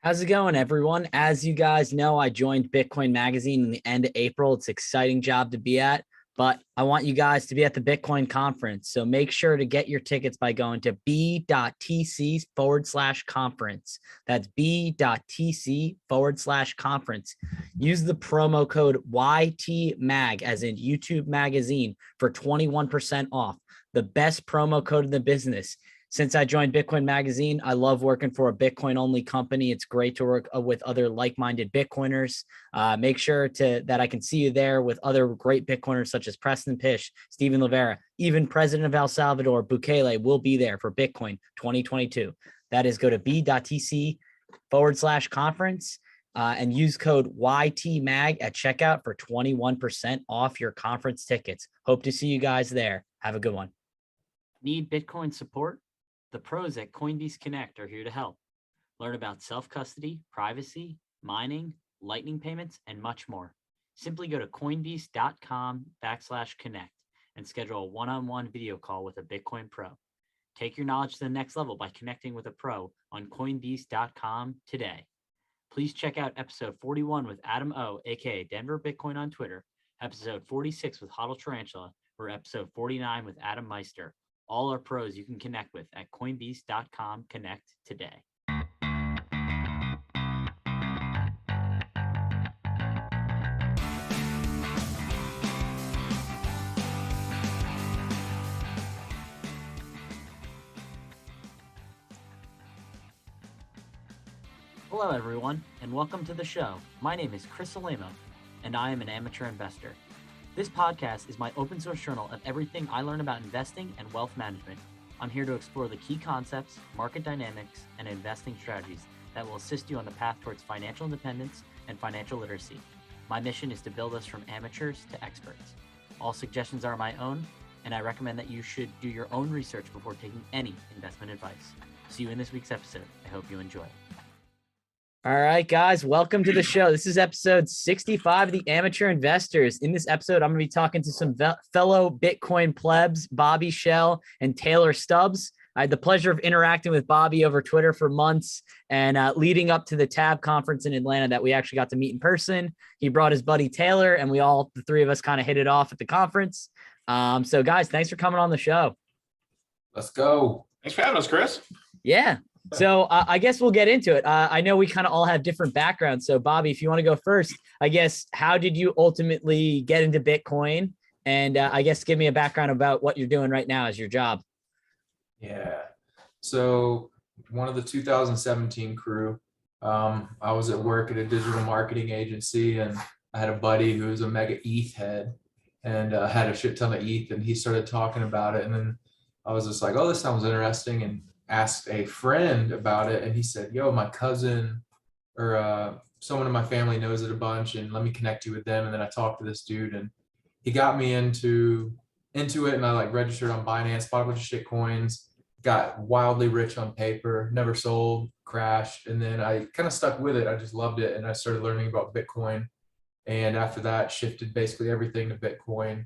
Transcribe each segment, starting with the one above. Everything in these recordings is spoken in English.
How's it going, everyone? As you guys know, I joined Bitcoin Magazine in the end of April. It's an exciting job to be at, but I want you guys to be at the Bitcoin conference. So make sure to get your tickets by going to b.tc/conference. That's b.tc/conference. Use the promo code YTMAG, as in YouTube Magazine, for 21% off. The best promo code in the business. Since I joined Bitcoin Magazine, I love working for a Bitcoin-only company. It's great to work with other like-minded Bitcoiners. Make sure that I can see you there with other great Bitcoiners such as Preston Pish, Stephen Livera, even President of El Salvador, Bukele, will be there for Bitcoin 2022. That is, go to b.tc/conference and use code YTMAG at checkout for 21% off your conference tickets. Hope to see you guys there. Have a good one. Need Bitcoin support? The pros at Coinbase Connect are here to help. Learn about self-custody, privacy, mining, lightning payments, and much more. Simply go to coinbase.com/connect and schedule a one-on-one video call with a Bitcoin pro. Take your knowledge to the next level by connecting with a pro on coinbase.com today. Please check out episode 41 with Adam O, aka Denver Bitcoin on Twitter, episode 46 with Hodl Tarantula, or episode 49 with Adam Meister. All are pros you can connect with at coinbase.com/connect today. Hello, everyone, and welcome to the show. My name is Chris Alema, and I am an amateur investor. This podcast is my open source journal of everything I learn about investing and wealth management. I'm here to explore the key concepts, market dynamics, and investing strategies that will assist you on the path towards financial independence and financial literacy. My mission is to build us from amateurs to experts. All suggestions are my own, and I recommend that you should do your own research before taking any investment advice. See you in this week's episode. I hope you enjoy. All right, guys, welcome to the show. This is episode 65 of the Amateur Investors. In this episode, I'm going to be talking to some fellow Bitcoin plebs, Bobby Shell and Taylor Stubbs. I had the pleasure of interacting with Bobby over Twitter for months and leading up to the TAB conference in Atlanta that we actually got to meet in person. He brought his buddy Taylor, and the three of us kind of hit it off at the conference. So, guys, thanks for coming on the show. Let's go. Thanks for having us, Chris. Yeah. So I guess we'll get into it. I know we kind of all have different backgrounds. So Bobby, if you want to go first, I guess, how did you ultimately get into Bitcoin? And I guess give me a background about what you're doing right now as your job. Yeah. So one of the 2017 crew, I was at work at a digital marketing agency, and I had a buddy who was a mega ETH head and had a shit ton of ETH, and he started talking about it. And then I was just like, oh, this sounds interesting, and asked a friend about it, and he said, yo, my cousin or someone in my family knows it a bunch, and let me connect you with them. And then I talked to this dude, and he got me into it, and I like registered on Binance, bought a bunch of shit coins, got wildly rich on paper, never sold, crashed, and then I kind of stuck with it. I just loved it, and I started learning about Bitcoin, and after that shifted basically everything to Bitcoin.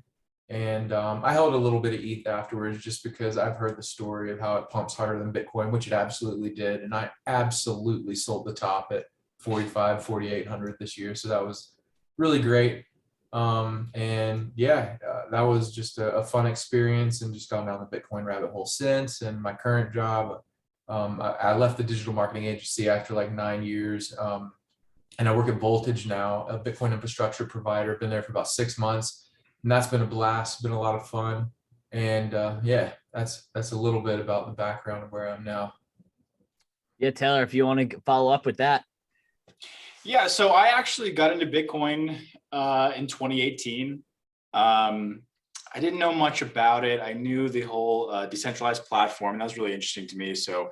And I held a little bit of ETH afterwards, just because I've heard the story of how it pumps harder than Bitcoin, which it absolutely did. And I absolutely sold the top at 4,800 this year. So that was really great. And yeah, that was just a fun experience, and just gone down the Bitcoin rabbit hole since. And my current job, I left the digital marketing agency after like 9 years. And I work at Voltage now, a Bitcoin infrastructure provider. Been there for about 6 months. And that's been a blast, been a lot of fun. And yeah, that's a little bit about the background of where I'm now. Yeah, Taylor, if you want to follow up with that. Yeah, so I actually got into Bitcoin in 2018. I didn't know much about it. I knew the whole decentralized platform, and that was really interesting to me. So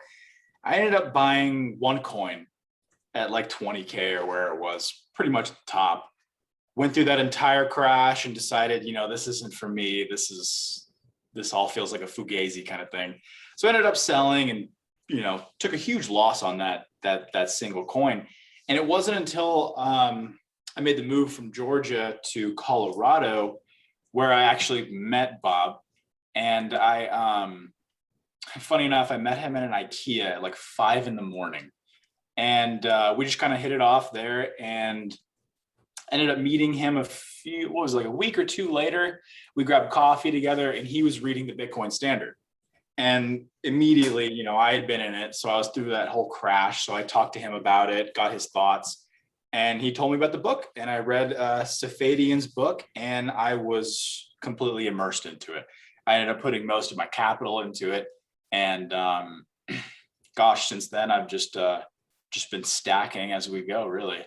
I ended up buying one coin at like 20K, or where it was pretty much the top. Went through that entire crash and decided, this isn't for me. This all feels like a fugazi kind of thing. So I ended up selling and, took a huge loss on that single coin. And it wasn't until I made the move from Georgia to Colorado where I actually met Bob. And funny enough, I met him at an IKEA at like 5 a.m. And we just kind of hit it off there, and ended up meeting him a week or two later. We grabbed coffee together, and he was reading the Bitcoin Standard. And immediately, I had been in it, so I was through that whole crash. So I talked to him about it, got his thoughts, and he told me about the book. And I read Safadian's book, and I was completely immersed into it. I ended up putting most of my capital into it, and gosh, since then I've just been stacking as we go, really.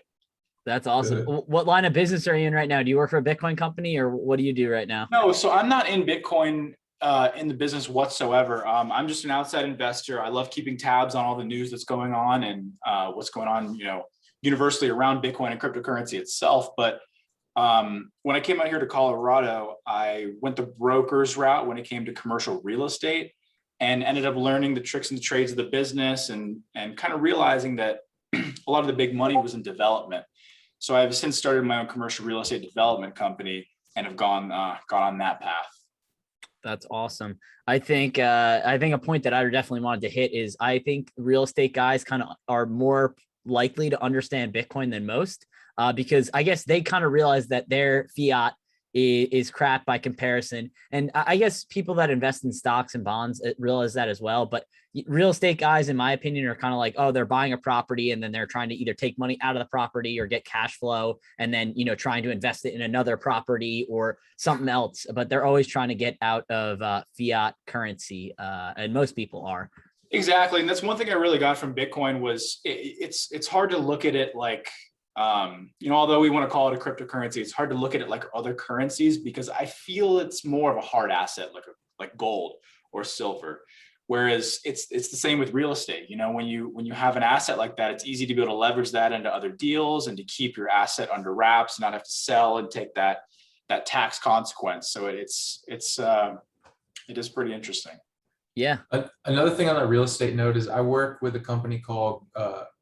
That's awesome. What line of business are you in right now? Do you work for a Bitcoin company, or what do you do right now? No, so I'm not in Bitcoin in the business whatsoever. I'm just an outside investor. I love keeping tabs on all the news that's going on and what's going on, universally around Bitcoin and cryptocurrency itself. But when I came out here to Colorado, I went the broker's route when it came to commercial real estate, and ended up learning the tricks and the trades of the business, and kind of realizing that a lot of the big money was in development. So I've since started my own commercial real estate development company and have gone on that path. That's awesome. I think a point that I definitely wanted to hit is I think real estate guys kind of are more likely to understand Bitcoin than most, because I guess they kind of realize that their fiat is crap by comparison. And I guess people that invest in stocks and bonds realize that as well. But real estate guys, in my opinion, are kind of like, oh, they're buying a property and then they're trying to either take money out of the property or get cash flow, and then, trying to invest it in another property or something else. But they're always trying to get out of fiat currency. And most people are. Exactly. And that's one thing I really got from Bitcoin was it's hard to look at it like, although we want to call it a cryptocurrency, it's hard to look at it like other currencies, because I feel it's more of a hard asset, like gold or silver. Whereas it's the same with real estate. When you have an asset like that, it's easy to be able to leverage that into other deals and to keep your asset under wraps, not have to sell and take that tax consequence. So it is pretty interesting. Yeah. Another thing on that real estate note is I work with a company called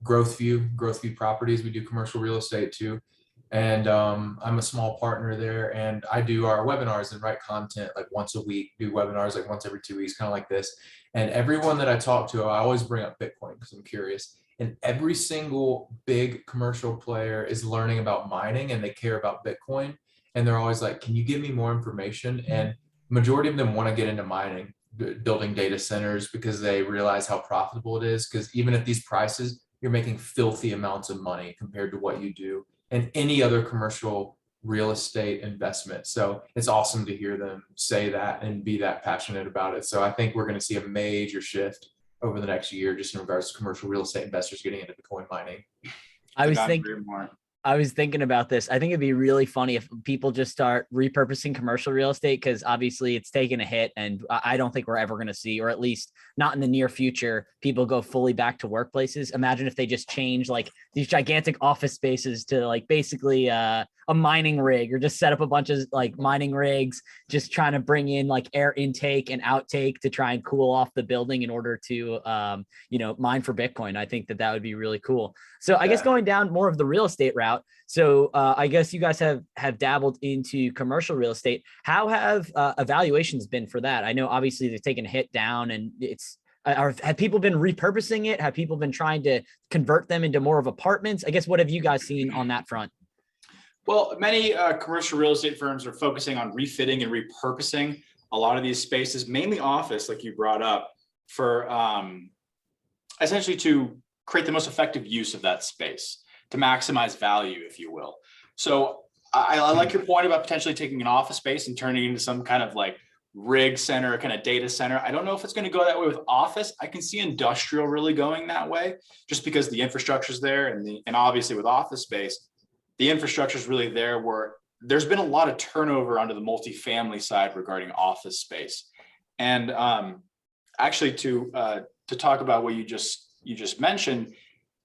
Growthview Properties. We do commercial real estate too. And I'm a small partner there, and I do our webinars and write content like once a week, do webinars like once every 2 weeks, kind of like this. And everyone that I talk to, I always bring up Bitcoin because I'm curious. And every single big commercial player is learning about mining, and they care about Bitcoin. And they're always like, can you give me more information? And majority of them want to get into mining, building data centers, because they realize how profitable it is. Because even at these prices, you're making filthy amounts of money compared to what you do in any other commercial real estate investment. So it's awesome to hear them say that and be that passionate about it. So I think we're going to see a major shift over the next year, just in regards to commercial real estate investors getting into Bitcoin mining. I was thinking about this. I think it'd be really funny if people just start repurposing commercial real estate, because obviously it's taken a hit, and I don't think we're ever going to see, or at least not in the near future, people go fully back to workplaces. Imagine if they just change like these gigantic office spaces to like basically a mining rig, or just set up a bunch of like mining rigs, just trying to bring in like air intake and outtake to try and cool off the building in order to, mine for Bitcoin. I think that would be really cool. So I guess going down more of the real estate route. So I guess you guys have dabbled into commercial real estate. How have evaluations been for that? I know obviously they've taken a hit down, and have people been repurposing it? Have people been trying to convert them into more of apartments? I guess, what have you guys seen on that front? Well, many commercial real estate firms are focusing on refitting and repurposing a lot of these spaces, mainly office, like you brought up, for essentially to create the most effective use of that space, to maximize value, if you will. So I like your point about potentially taking an office space and turning it into some kind of like rig center, kind of data center. I don't know if it's going to go that way with office. I can see industrial really going that way, just because the infrastructure is there, and obviously with office space, the infrastructure is really there, where there's been a lot of turnover onto the multifamily side regarding office space. And actually, to talk about what you just mentioned,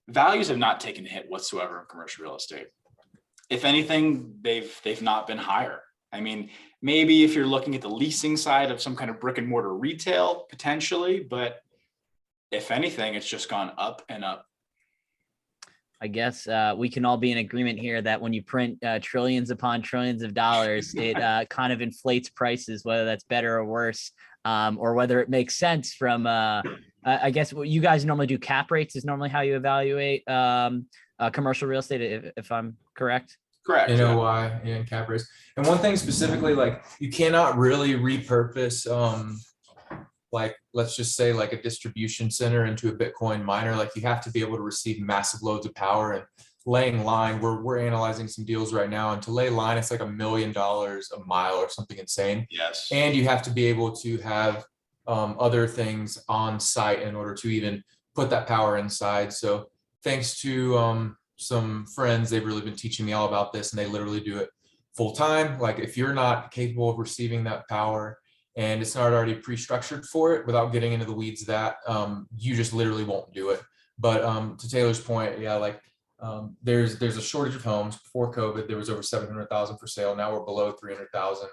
values have not taken a hit whatsoever in commercial real estate. If anything, they've not been higher. I mean, maybe if you're looking at the leasing side of some kind of brick and mortar retail, potentially, but if anything, it's just gone up and up. I guess we can all be in agreement here that when you print trillions upon trillions of dollars, it kind of inflates prices, whether that's better or worse, or whether it makes sense from, I guess what you guys normally do, cap rates is normally how you evaluate commercial real estate, if I'm correct. Correct. NOI and cap rates. And one thing specifically, like you cannot really repurpose like let's just say like a distribution center into a Bitcoin miner. Like you have to be able to receive massive loads of power. And laying line, we're analyzing some deals right now, and to lay line it's like $1 million a mile or something insane. Yes. And you have to be able to have other things on site in order to even put that power inside. So thanks to some friends, they've really been teaching me all about this, and they literally do it full time. Like if you're not capable of receiving that power and it's not already pre-structured for it, without getting into the weeds, that you just literally won't do it. But to Taylor's point, yeah, like there's a shortage of homes. Before COVID, there was over 700,000 for sale. Now we're below 300,000.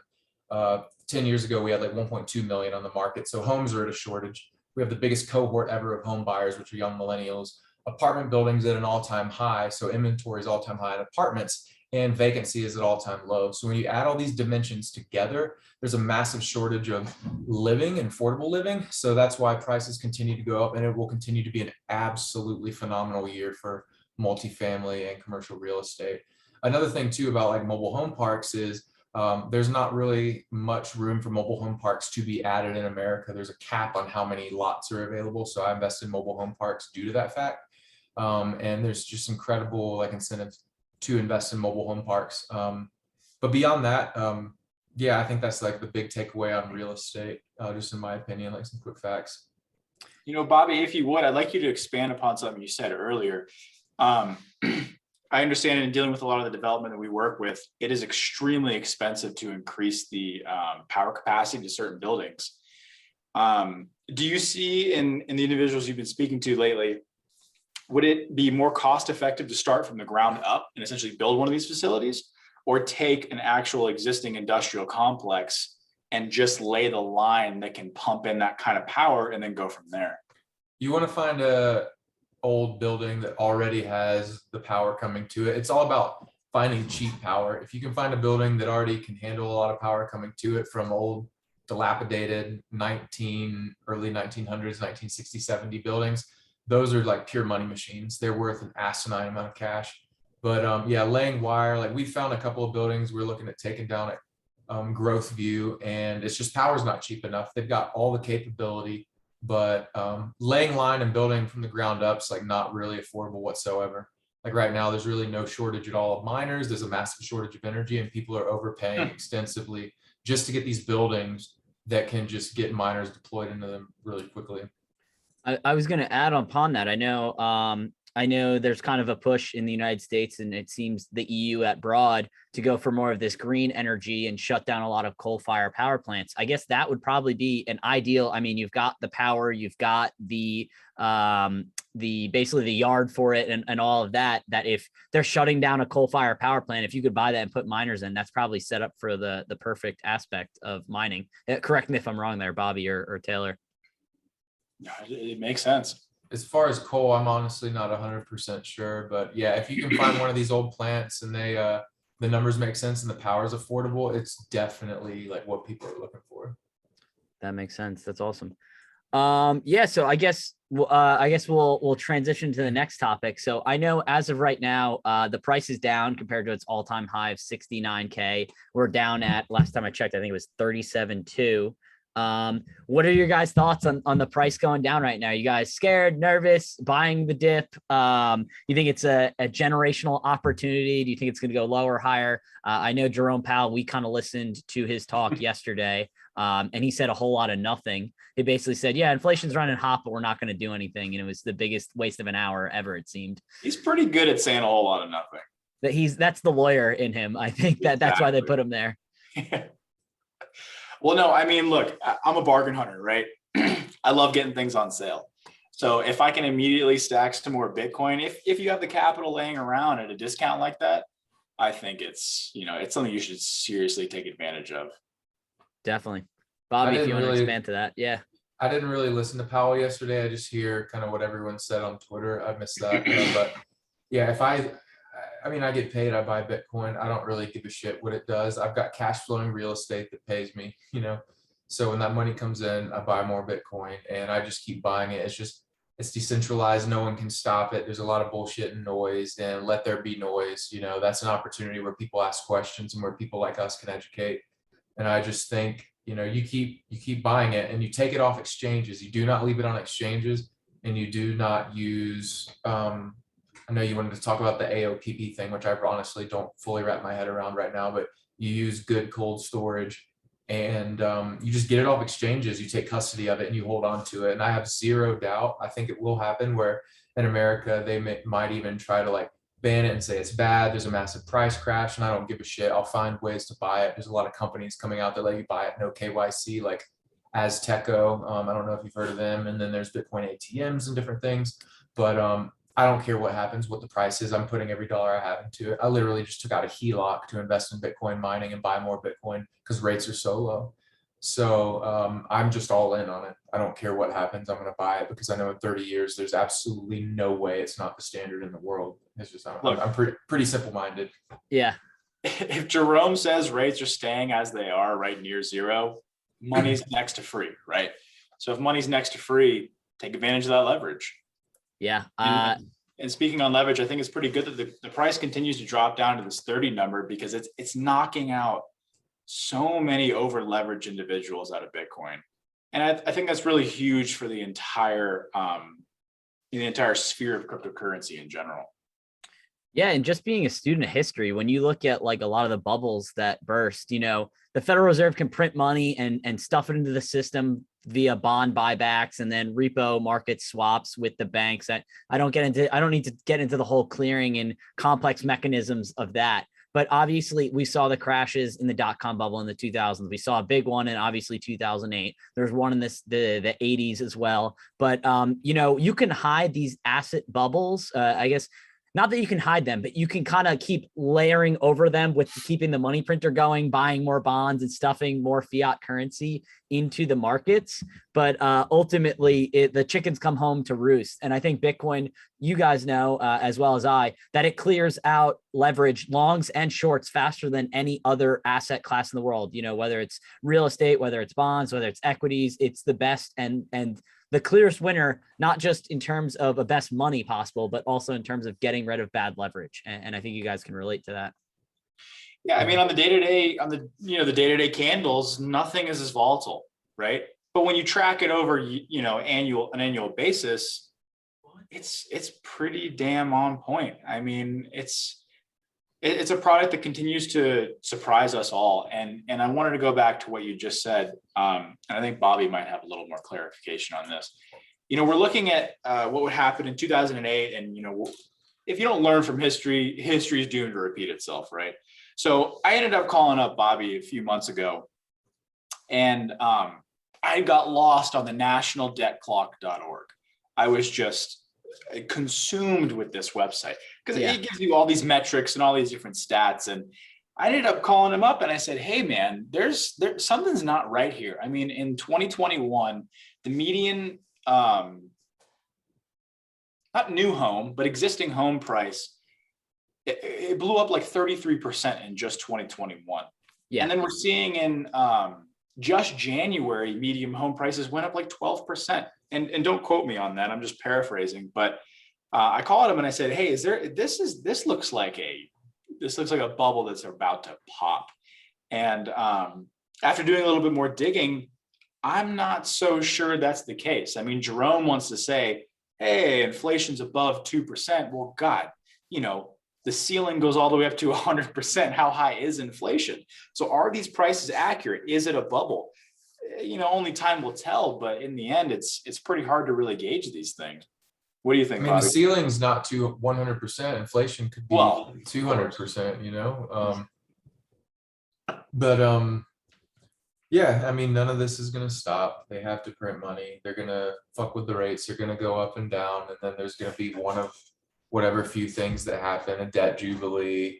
10 years ago, we had like 1.2 million on the market. So homes are at a shortage. We have the biggest cohort ever of home buyers, which are young millennials. Apartment buildings at an all-time high. So inventory is all-time high in apartments, and vacancy is at all-time low. So when you add all these dimensions together, there's a massive shortage of living and affordable living. So that's why prices continue to go up, and it will continue to be an absolutely phenomenal year for multifamily and commercial real estate. Another thing too about like mobile home parks is there's not really much room for mobile home parks to be added in America. There's a cap on how many lots are available. So I invest in mobile home parks due to that fact. And there's just incredible like incentives to invest in mobile home parks. But beyond that, yeah, I think that's like the big takeaway on real estate, just in my opinion, like some quick facts. You know, Bobby, if you would, I'd like you to expand upon something you said earlier. I understand in dealing with a lot of the development that we work with, it is extremely expensive to increase the power capacity to certain buildings. Do you see in the individuals you've been speaking to lately, would it be more cost effective to start from the ground up and essentially build one of these facilities, or take an actual existing industrial complex and just lay the line that can pump in that kind of power and then go from there? You want to find a old building that already has the power coming to it. It's all about finding cheap power. If you can find a building that already can handle a lot of power coming to it from old dilapidated early 1900s, 1960, 70 buildings, those are like pure money machines. They're worth an asinine amount of cash. But yeah, laying wire, like we found a couple of buildings we're looking at taking down at Growth View, and it's just power's not cheap enough. They've got all the capability, but laying line and building from the ground up is like not really affordable whatsoever. Like right now, there's really no shortage at all of miners. There's a massive shortage of energy, and people are overpaying extensively just to get these buildings that can just get miners deployed into them really quickly. I was going to add upon that. I know there's kind of a push in the United States, and it seems the EU at broad, to go for more of this green energy and shut down a lot of coal-fired power plants. I guess that would probably be an ideal. I mean, you've got the power, you've got the basically the yard for it and all of that, that if they're shutting down a coal-fired power plant, if you could buy that and put miners in, that's probably set up for the perfect aspect of mining. Correct me if I'm wrong there, Bobby or Taylor. Yeah, it makes sense. As far as coal, I'm honestly not 100% sure, but yeah, if you can find one of these old plants and they the numbers make sense and the power is affordable, it's definitely like what people are looking for. That makes sense. That's awesome. Yeah, so I guess we'll transition to the next topic. So I know as of right now, the price is down compared to its all-time high of 69K. We're down at, last time I checked, I think it was 37.2. What are your guys' thoughts on the price going down right now? You guys scared, nervous, buying the dip? You think it's a generational opportunity? Do you think it's going to go lower, higher? I know Jerome Powell, we kind of listened to his talk yesterday, and he said a whole lot of nothing. He basically said, yeah, inflation's running hot, but we're not going to do anything. And it was the biggest waste of an hour ever, it seemed. He's pretty good at saying a whole lot of nothing. That's the lawyer in him. I think that's why they put him there. Well, no, I mean, look, I'm a bargain hunter, right? I love getting things on sale. So if I can immediately stack some more Bitcoin, if you have the capital laying around at a discount like that, I think it's something you should seriously take advantage of. Definitely. Bobby, if you want to expand to that. Yeah. I didn't really listen to Powell yesterday. I just hear kind of what everyone said on Twitter. I missed that. But yeah, I mean, I get paid, I buy Bitcoin. I don't really give a shit what it does. I've got cash flowing real estate that pays me, you know? So when that money comes in, I buy more Bitcoin and I just keep buying it. It's decentralized. No one can stop it. There's a lot of bullshit and noise, and let there be noise. You know, that's an opportunity where people ask questions and where people like us can educate. And I just think, you know, you keep buying it and you take it off exchanges. You do not leave it on exchanges, and you do not use, I know you wanted to talk about the AOPP thing, which I honestly don't fully wrap my head around right now, but you use good cold storage, and you just get it off exchanges. You take custody of it and you hold on to it. And I have zero doubt, I think it will happen, where in America, they might even try to like ban it and say it's bad. There's a massive price crash and I don't give a shit. I'll find ways to buy it. There's a lot of companies coming out that let you buy it, no KYC, like Azteco. I don't know if you've heard of them. And then there's Bitcoin ATMs and different things. But I don't care what happens, what the price is. I'm putting every dollar I have into it. I literally just took out a HELOC to invest in Bitcoin mining and buy more Bitcoin because rates are so low. So I'm just all in on it. I don't care what happens. I'm going to buy it because I know in 30 years, there's absolutely no way it's not the standard in the world. It's just, I'm pretty simple-minded. Yeah. If Jerome says rates are staying as they are right near zero, money's next to free, right? So if money's next to free, take advantage of that leverage. Yeah. And speaking on leverage, I think it's pretty good that the price continues to drop down to this 30 number because it's knocking out so many over leveraged individuals out of Bitcoin. And I think that's really huge for the entire sphere of cryptocurrency in general. Yeah, and just being a student of history, when you look at like a lot of the bubbles that burst, you know, the Federal Reserve can print money and stuff it into the system via bond buybacks and then repo market swaps with the banks. I don't need to get into the whole clearing and complex mechanisms of that. But obviously, we saw the crashes in the dot-com bubble in the 2000s. We saw a big one in obviously 2008. There's one in the 80s as well. But you know, you can hide these asset bubbles. I guess not that you can hide them, but you can kind of keep layering over them with keeping the money printer going, buying more bonds and stuffing more fiat currency into the markets. But ultimately, the chickens come home to roost. And I think Bitcoin, you guys know as well as I, that it clears out leverage, longs and shorts faster than any other asset class in the world. You know, whether it's real estate, whether it's bonds, whether it's equities, it's the best and the clearest winner, not just in terms of a best money possible, but also in terms of getting rid of bad leverage. And I think you guys can relate to that. Yeah, I mean, on the day-to-day candles, nothing is as volatile, right? But when you track it over, an annual basis, it's pretty damn on point. I mean, it's a product that continues to surprise us all. And I wanted to go back to what you just said. And I think Bobby might have a little more clarification on this. You know, we're looking at what would happen in 2008. And, you know, if you don't learn from history, history is doomed to repeat itself, right? So I ended up calling up Bobby a few months ago. And I got lost on the nationaldebtclock.org. I was just consumed with this website because it gives you all these metrics and all these different stats. And I ended up calling him up and I said, hey man, there's something's not right here. I mean, in 2021, the median, not new home, but existing home price, it blew up like 33% in just 2021. Yeah. And then we're seeing in just January, median home prices went up like 12%. And don't quote me on that. I'm just paraphrasing, but I called him and I said, hey, this looks like a bubble that's about to pop. And after doing a little bit more digging, I'm not so sure that's the case. I mean, Jerome wants to say, hey, inflation's above 2%. Well, God, you know, the ceiling goes all the way up to 100%. How high is inflation? So are these prices accurate? Is it a bubble? You know, only time will tell, but in the end, it's pretty hard to really gauge these things. What do you think, I mean, Bobby? the ceiling's not to 100%. Inflation could be 200%, you know? Yeah, I mean, none of this is going to stop. They have to print money. They're going to fuck with the rates. They're going to go up and down. And then there's going to be one of whatever few things that happen, a debt jubilee,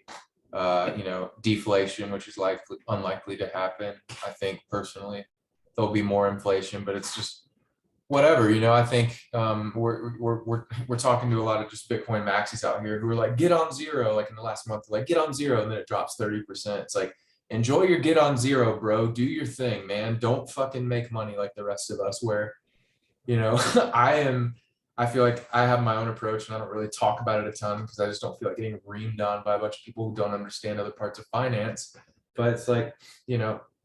deflation, which is unlikely to happen. I think personally, there'll be more inflation, but it's just, whatever, I think we're talking to a lot of just Bitcoin maxis out here who are like, get on zero, like in the last month, like get on zero, and then it drops 30%. It's like, enjoy your get on zero, bro. Do your thing, man. Don't fucking make money like the rest of us, where, I feel like I have my own approach and I don't really talk about it a ton because I just don't feel like getting reamed on by a bunch of people who don't understand other parts of finance. But it's like,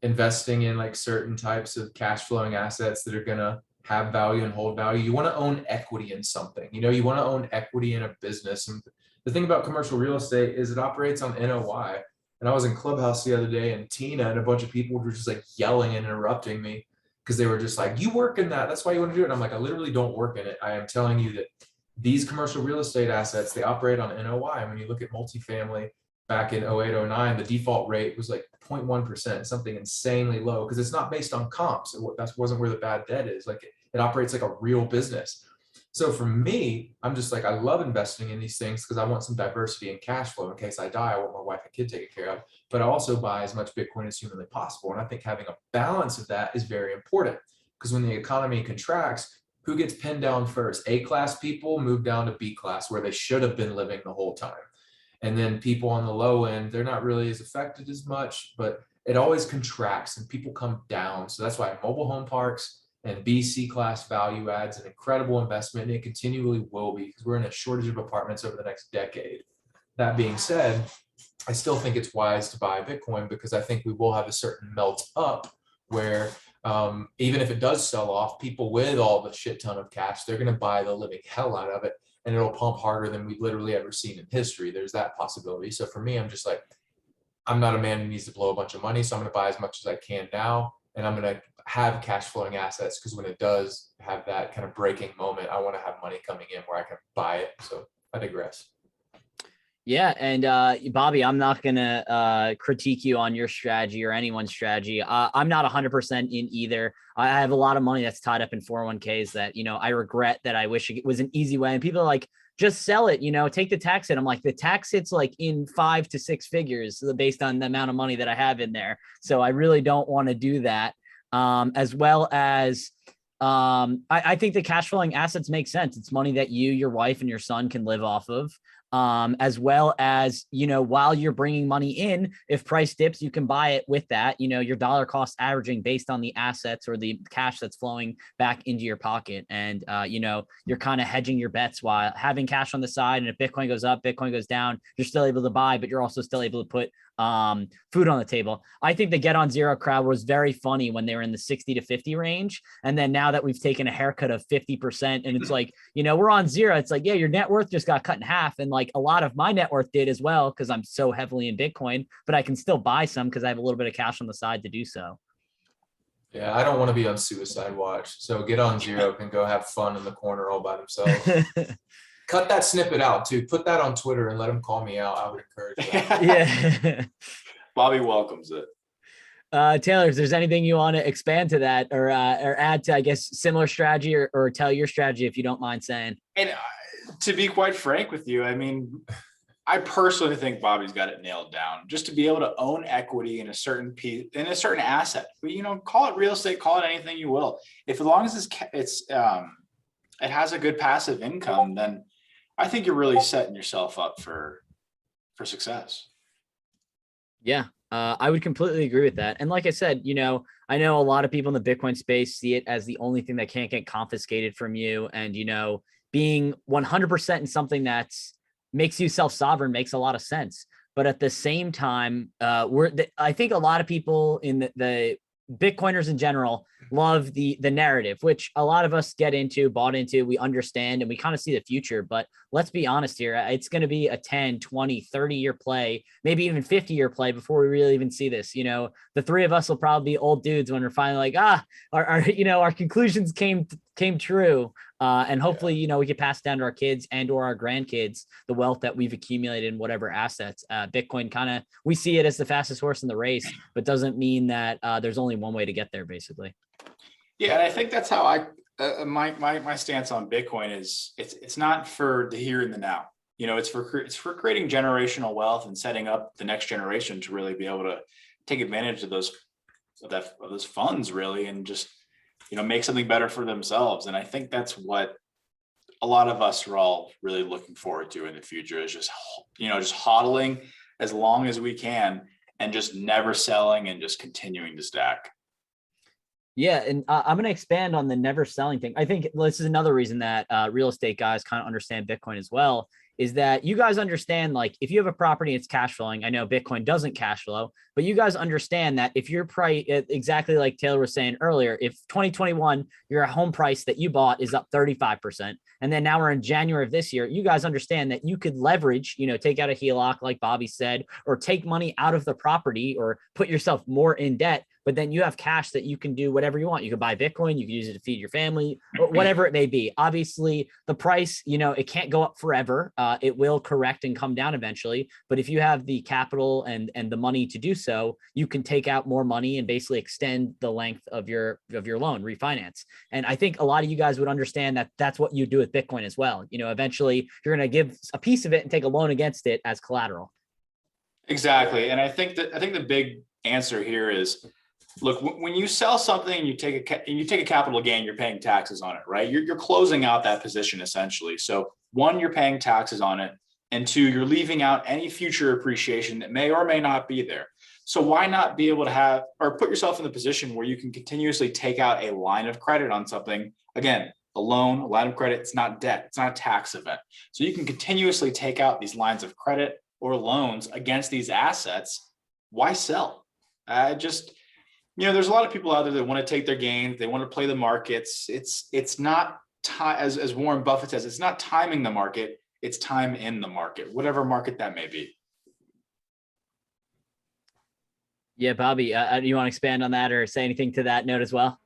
investing in like certain types of cash flowing assets that are gonna have value and hold value. You want to own equity in something, you want to own equity in a business. And the thing about commercial real estate is it operates on NOI. And I was in Clubhouse the other day and Tina and a bunch of people were just like yelling and interrupting me because they were just like, you work in that. That's why you want to do it. And I'm like, I literally don't work in it. I am telling you that these commercial real estate assets, they operate on NOI. And when you look at multifamily back in 08, 09, the default rate was like 0.1%, something insanely low because it's not based on comps. That wasn't where the bad debt is. Like it operates like a real business. So for me, I'm just like, I love investing in these things because I want some diversity and cash flow in case I die. I want my wife and kid taken care of, but I also buy as much Bitcoin as humanly possible. And I think having a balance of that is very important because when the economy contracts, who gets pinned down first? A-class people move down to B-class where they should have been living the whole time. And then people on the low end, they're not really as affected as much, but it always contracts and people come down. So that's why mobile home parks and BC class value adds an incredible investment, and it continually will be because we're in a shortage of apartments over the next decade. That being said, I still think it's wise to buy Bitcoin because I think we will have a certain melt up where even if it does sell off, people with all the shit ton of cash, they're going to buy the living hell out of it, and it'll pump harder than we've literally ever seen in history. There's that possibility. So for me, I'm just like, I'm not a man who needs to blow a bunch of money, so I'm going to buy as much as I can now, and I'm going to have cash flowing assets because when it does have that kind of breaking moment, I want to have money coming in where I can buy it. So I digress. Yeah. And Bobby, I'm not going to critique you on your strategy or anyone's strategy. I'm not 100% in either. I have a lot of money that's tied up in 401ks that, I regret that I wish it was an easy way. And people are like, just sell it, take the tax hit. I'm like, the tax hit's like in 5 to 6 figures based on the amount of money that I have in there. So I really don't want to do that. As well as I think the cash flowing assets make sense. It's money that you, your wife, and your son can live off of. As well as, while you're bringing money in, if price dips, you can buy it with that, your dollar cost averaging based on the assets or the cash that's flowing back into your pocket. And, you're kind of hedging your bets while having cash on the side. And if Bitcoin goes up, Bitcoin goes down, you're still able to buy, but you're also still able to put food on the table. I think the Get on Zero crowd was very funny when they were in the 60 to 50 range. And then now that we've taken a haircut of 50% and it's like, we're on zero. It's like, yeah, your net worth just got cut in half. And like a lot of my net worth did as well, because I'm so heavily in Bitcoin, but I can still buy some because I have a little bit of cash on the side to do so. Yeah, I don't want to be on suicide watch. So Get on Zero can go have fun in the corner all by themselves. Cut that snippet out too. Put that on Twitter and let them call me out. I would encourage that. Yeah. Bobby welcomes it. Taylor, if there's anything you want to expand to that or add to, I guess, similar strategy or tell your strategy, if you don't mind saying. And to be quite frank with you, I mean, I personally think Bobby's got it nailed down. Just to be able to own equity in a certain piece, in a certain asset, call it real estate, call it anything you will. If as long as it has a good passive income, then I think you're really setting yourself up for success. Yeah, I would completely agree with that. And like I said, I know a lot of people in the Bitcoin space see it as the only thing that can't get confiscated from you. And, being 100% in something that's makes you self-sovereign makes a lot of sense. But at the same time, I think a lot of people in the Bitcoiners in general love the narrative, which a lot of us bought into, we understand, and we kind of see the future. But let's be honest here, it's going to be a 10, 20, 30-year play, maybe even 50-year play before we really even see this. The three of us will probably be old dudes when we're finally like, our conclusions came true. And hopefully, we can pass down to our kids and or our grandkids the wealth that we've accumulated in whatever assets. Bitcoin we see it as the fastest horse in the race, but doesn't mean that there's only one way to get there, basically. Yeah, and I think that's how my stance on Bitcoin is. It's not for the here and the now. It's for creating generational wealth and setting up the next generation to really be able to take advantage of those funds, really, and just make something better for themselves. And I think that's what a lot of us are all really looking forward to in the future, is just hodling as long as we can and just never selling and just continuing to stack. Yeah, and I'm going to expand on the never selling thing. I think this is another reason that real estate guys kind of understand Bitcoin as well, is that you guys understand, like, if you have a property, it's cash flowing. I know Bitcoin doesn't cash flow, but you guys understand that if your price, exactly like Taylor was saying earlier, if 2021, your home price that you bought is up 35%, and then now we're in January of this year, you guys understand that you could leverage, take out a HELOC, like Bobby said, or take money out of the property or put yourself more in debt. But then you have cash that you can do whatever you want. You can buy Bitcoin, you can use it to feed your family, whatever it may be. Obviously, the price, it can't go up forever. It will correct and come down eventually. But if you have the capital and the money to do so, you can take out more money and basically extend the length of your loan, refinance. And I think a lot of you guys would understand that that's what you do with Bitcoin as well. Eventually you're going to give a piece of it and take a loan against it as collateral. Exactly. And I think the big answer here is, look, when you sell something and you take a capital gain, you're paying taxes on it, right? You're closing out that position essentially. So one, you're paying taxes on it, and two, you're leaving out any future appreciation that may or may not be there. So why not be able to have, or put yourself in the position where you can continuously take out a line of credit on something? Again, a loan, a line of credit, it's not debt, it's not a tax event. So you can continuously take out these lines of credit or loans against these assets. Why sell? There's a lot of people out there that want to take their gains. They want to play the markets. It's not as Warren Buffett says, it's not timing the market. It's time in the market, whatever market that may be. Yeah, Bobby, you want to expand on that or say anything to that note as well?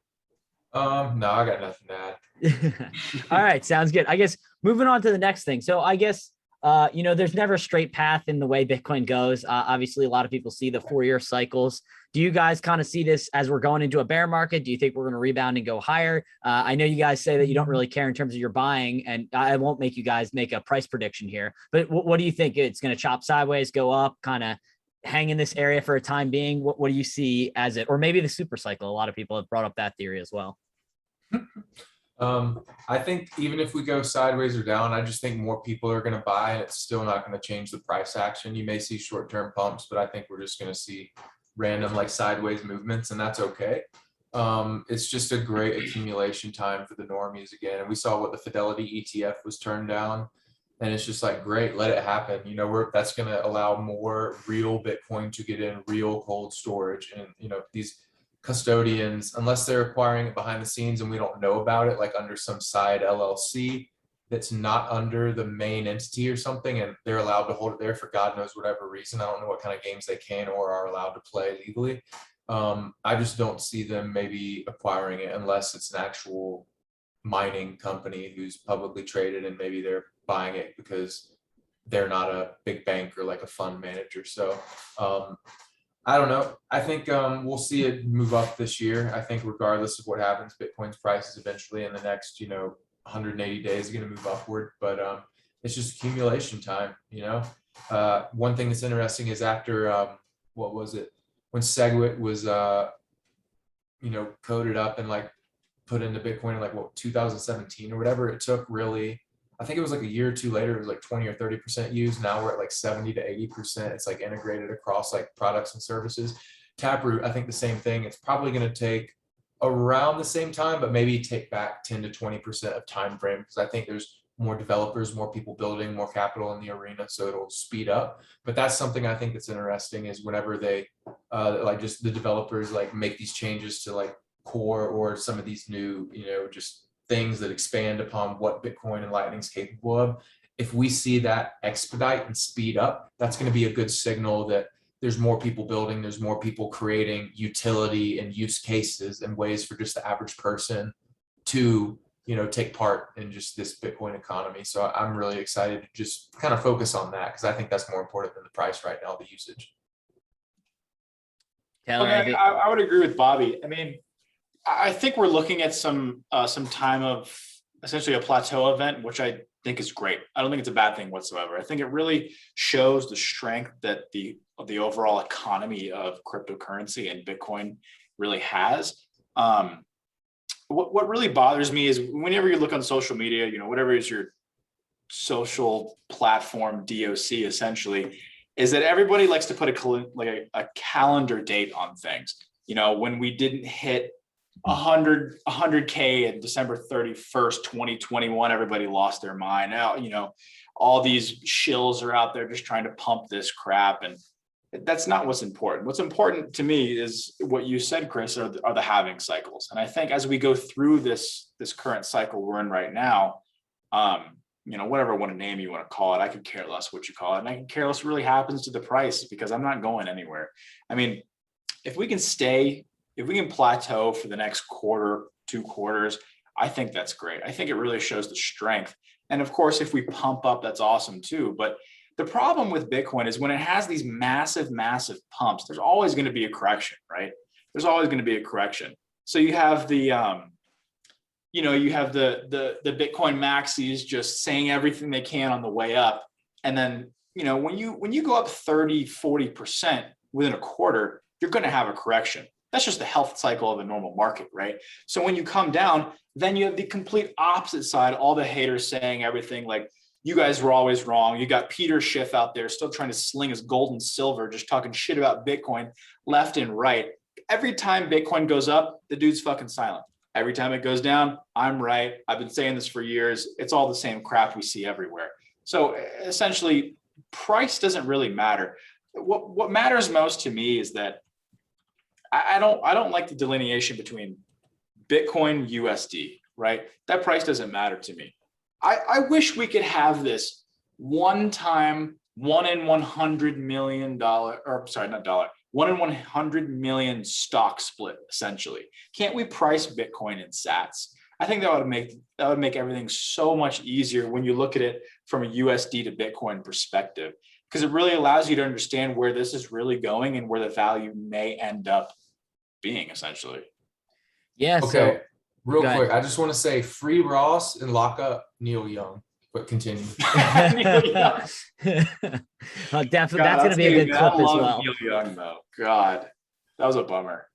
No, I got nothing to add. All right, sounds good. I guess moving on to the next thing. So I guess there's never a straight path in the way Bitcoin goes. Obviously, a lot of people see the 4-year cycles. Do you guys kind of see this as we're going into a bear market? Do you think we're going to rebound and go higher? I know you guys say that you don't really care in terms of your buying, and I won't make you guys make a price prediction here. But what do you think? It's going to chop sideways, go up, kind of hang in this area for a time being? What do you see as it, or maybe the super cycle? A lot of people have brought up that theory as well. I think even if we go sideways or down, I just think more people are going to buy, and it's still not going to change the price action. You may see short-term pumps, but I think we're just going to see random sideways movements, and that's okay. It's just a great accumulation time for the normies again. And we saw what the Fidelity ETF was turned down, and it's just great, let it happen. That's going to allow more real Bitcoin to get in real cold storage, and these custodians, unless they're acquiring it behind the scenes and we don't know about it, under some side LLC that's not under the main entity or something, and they're allowed to hold it there for God knows whatever reason. I don't know what kind of games they can or are allowed to play legally. I just don't see them maybe acquiring it unless it's an actual mining company who's publicly traded, and maybe they're buying it because they're not a big bank or a fund manager. So I don't know. I think we'll see it move up this year. I think regardless of what happens, Bitcoin's price is eventually in the next, 180 days going to move upward. But it's just accumulation time. One thing that's interesting is after what was it, when SegWit was coded up and put into Bitcoin in 2017 or whatever, it took really, I think it was a year or two later, it was 20 or 30% used. Now we're at 70 to 80%. It's integrated across products and services. Taproot, I think the same thing. It's probably going to take around the same time, but maybe take back 10 to 20% of time frame, because I think there's more developers, more people building, more capital in the arena, so it'll speed up. But that's something I think that's interesting, is whenever they just the developers make these changes to core or some of these new just things that expand upon what Bitcoin and Lightning's capable of. If we see that expedite and speed up, that's going to be a good signal that there's more people building, there's more people creating utility and use cases and ways for just the average person to take part in just this Bitcoin economy. So I'm really excited to just kind of focus on that, because I think that's more important than the price right now, the usage. Taylor, I would agree with Bobby. I think we're looking at some time of essentially a plateau event, which I think is great. I don't think it's a bad thing whatsoever. I think it really shows the strength that the overall economy of cryptocurrency and Bitcoin really has. what really bothers me is whenever you look on social media, whatever is your social platform, DOC essentially, is that everybody likes to put a calendar date on things. When we didn't hit 100K at December 31st, 2021, everybody lost their mind. Now, all these shills are out there just trying to pump this crap. And that's not what's important. What's important to me is what you said, Chris, are the halving cycles. And I think as we go through this current cycle we're in right now, whatever name you want to call it, I could care less what you call it. And I can care less what really happens to the price because I'm not going anywhere. I mean, if we can plateau for the next quarter, 2 quarters, I think that's great. I think it really shows the strength. And of course, if we pump up, that's awesome too. But the problem with Bitcoin is when it has these massive, massive pumps, there's always going to be a correction, right? There's always going to be a correction. So you have the Bitcoin maxis just saying everything they can on the way up. And then, when you go up 30, 40% within a quarter, you're going to have a correction. That's just the health cycle of a normal market, right? So when you come down, then you have the complete opposite side, all the haters saying everything like, you guys were always wrong. You got Peter Schiff out there still trying to sling his gold and silver, just talking shit about Bitcoin left and right. Every time Bitcoin goes up, the dude's fucking silent. Every time it goes down, I'm right. I've been saying this for years. It's all the same crap we see everywhere. So essentially, price doesn't really matter. What matters most to me is that I don't like the delineation between Bitcoin, USD, right? That price doesn't matter to me. I wish we could have this one-time 1 in 100 million dollar, or sorry, not dollar, 1 in 100 million stock split, essentially. Can't we price Bitcoin in sats? I think that would make everything so much easier when you look at it from a USD to Bitcoin perspective, because it really allows you to understand where this is really going and where the value may end up being, essentially. Yeah. Okay. So Real quick, I just want to say free Ross and lock up Neil Young, but continue. Definitely, that's going to be a good clip as well. Neil Young, though. God, that was a bummer.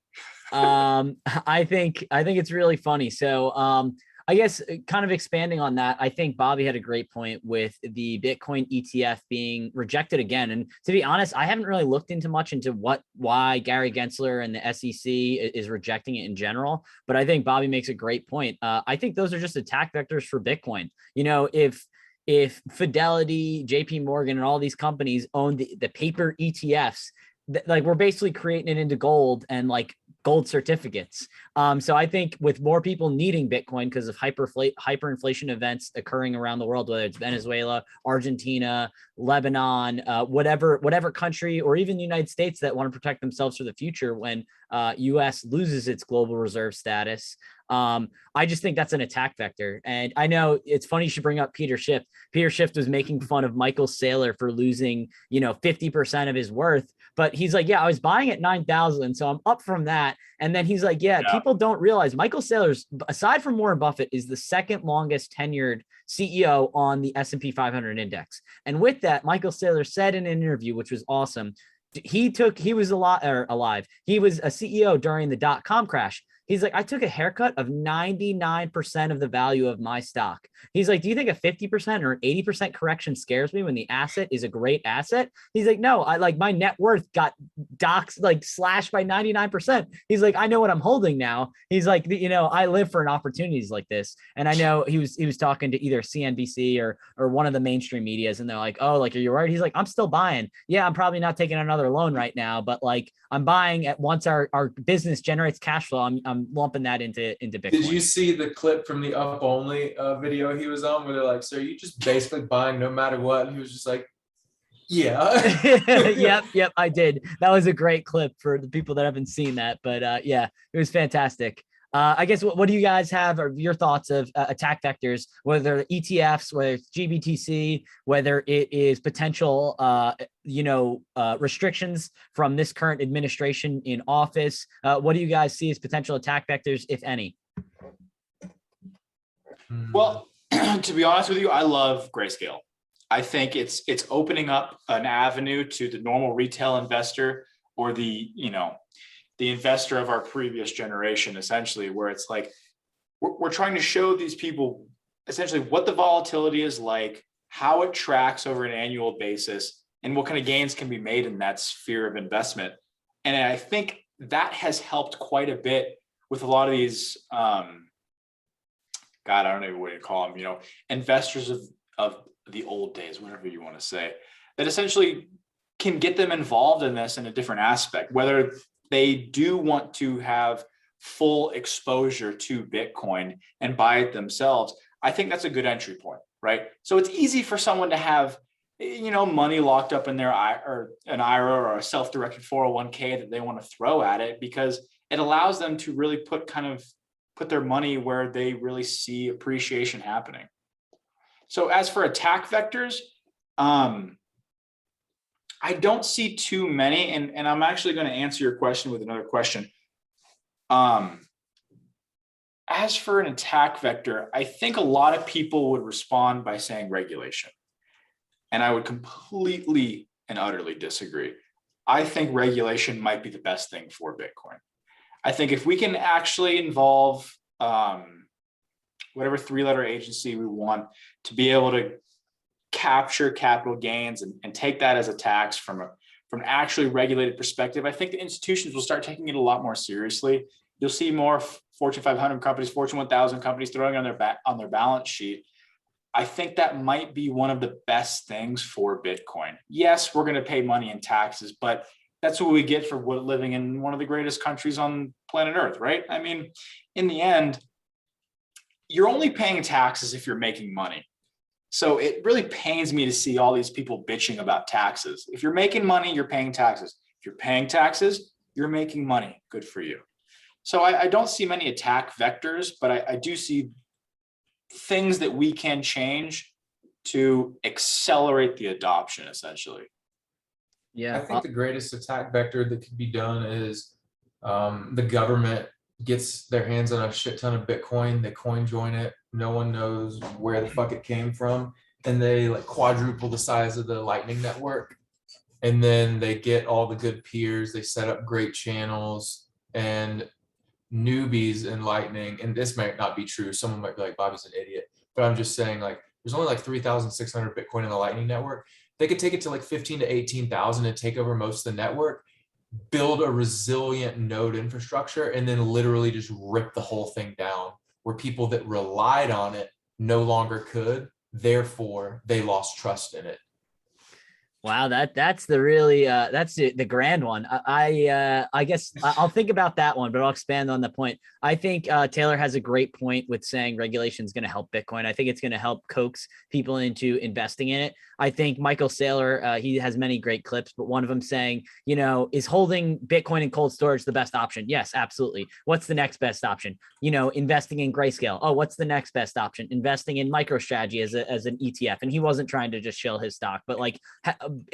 I think it's really funny. So, I guess kind of expanding on that, I think Bobby had a great point with the Bitcoin ETF being rejected again. And to be honest, I haven't really looked into why Gary Gensler and the SEC is rejecting it in general. But I think Bobby makes a great point. I think those are just attack vectors for Bitcoin. If Fidelity, JP Morgan, and all these companies own the paper ETFs, like we're basically creating it into gold and like gold certificates. So I think with more people needing Bitcoin because of hyperinflation events occurring around the world, whether it's Venezuela, Argentina, Lebanon, whatever country, or even the United States that want to protect themselves for the future when US loses its global reserve status. I just think that's an attack vector. And I know it's funny you should bring up Peter Schiff. Peter Schiff was making fun of Michael Saylor for losing, 50% of his worth. But he's like, yeah, I was buying at 9,000. So I'm up from that. And then he's like, yeah, people don't realize Michael Saylor's, aside from Warren Buffett, is the second longest tenured CEO on the S&P 500 index. And with that, Michael Saylor said in an interview, which was awesome, he was alive. He was a CEO during the .com crash. He's like, I took a haircut of 99% of the value of my stock. He's like, do you think a 50% or an 80% correction scares me when the asset is a great asset? He's like, no, my net worth got slashed by 99%. He's like, I know what I'm holding now. He's like, I live for an opportunities like this. And I know he was talking to either CNBC or one of the mainstream medias, and they're like, oh, are you worried? He's like, I'm still buying. Yeah, I'm probably not taking another loan right now, but I'm buying at once our business generates cash flow. I'm lumping that into Bitcoin. Did you see the clip from the Up Only video he was on where they're like, so you just basically buying no matter what? And he was just like, yeah. Yep, I did. That was a great clip for the people that haven't seen that. But yeah, it was fantastic. I guess what do you guys have or your thoughts of attack vectors, whether ETFs, whether it's GBTC, whether it is potential, restrictions from this current administration in office? What do you guys see as potential attack vectors, if any? Well, to be honest with you, I love Grayscale. I think it's opening up an avenue to the normal retail investor or the investor of our previous generation, essentially, where it's like, we're trying to show these people essentially what the volatility is like, how it tracks over an annual basis, and what kind of gains can be made in that sphere of investment. And I think that has helped quite a bit with a lot of these, God, I don't know what you call them, investors of the old days, whatever you want to say, that essentially can get them involved in this in a different aspect, whether they do want to have full exposure to Bitcoin and buy it themselves. I think that's a good entry point, right? So it's easy for someone to have, money locked up in their an IRA or a self-directed 401k that they want to throw at it, because it allows them to really put their money where they really see appreciation happening. So as for attack vectors, I don't see too many, and I'm actually going to answer your question with another question. As for an attack vector, I think a lot of people would respond by saying regulation. And I would completely and utterly disagree. I think regulation might be the best thing for Bitcoin. I think if we can actually involve whatever three-letter agency we want to be able to capture capital gains and take that as a tax from an actually regulated perspective, I think the institutions will start taking it a lot more seriously. You'll see more Fortune 500 companies, Fortune 1000 companies throwing on their balance sheet. I think that might be one of the best things for Bitcoin. Yes, we're going to pay money in taxes, but that's what we get for living in one of the greatest countries on planet Earth, right? I mean, in the end, you're only paying taxes if you're making money. So it really pains me to see all these people bitching about taxes. If you're making money, you're paying taxes. If you're paying taxes, you're making money. Good for you. So I don't see many attack vectors, but I do see things that we can change to accelerate the adoption, essentially. Yeah, I think the greatest attack vector that could be done is the government gets their hands on a shit ton of Bitcoin, they coin join it, no one knows where the fuck it came from, and they like quadruple the size of the Lightning Network, and then they get all the good peers, they set up great channels, and newbies in Lightning, and this might not be true, someone might be like, Bobby's an idiot, but I'm just saying, like, there's only like 3,600 Bitcoin in the Lightning Network. They could take it to like 15 to 18,000 and take over most of the network, build a resilient node infrastructure, and then literally just rip the whole thing down, where people that relied on it no longer could, therefore they lost trust in it. Wow, that's the really that's the grand one. I guess I'll think about that one, but I'll expand on the point. I think Taylor has a great point with saying regulation is going to help Bitcoin. I think it's going to help coax people into investing in it. I think Michael Saylor, he has many great clips, but one of them saying, is holding Bitcoin in cold storage the best option? Yes, absolutely. What's the next best option? Investing in Grayscale. Oh, what's the next best option? Investing in MicroStrategy as an ETF. And he wasn't trying to just shill his stock, but like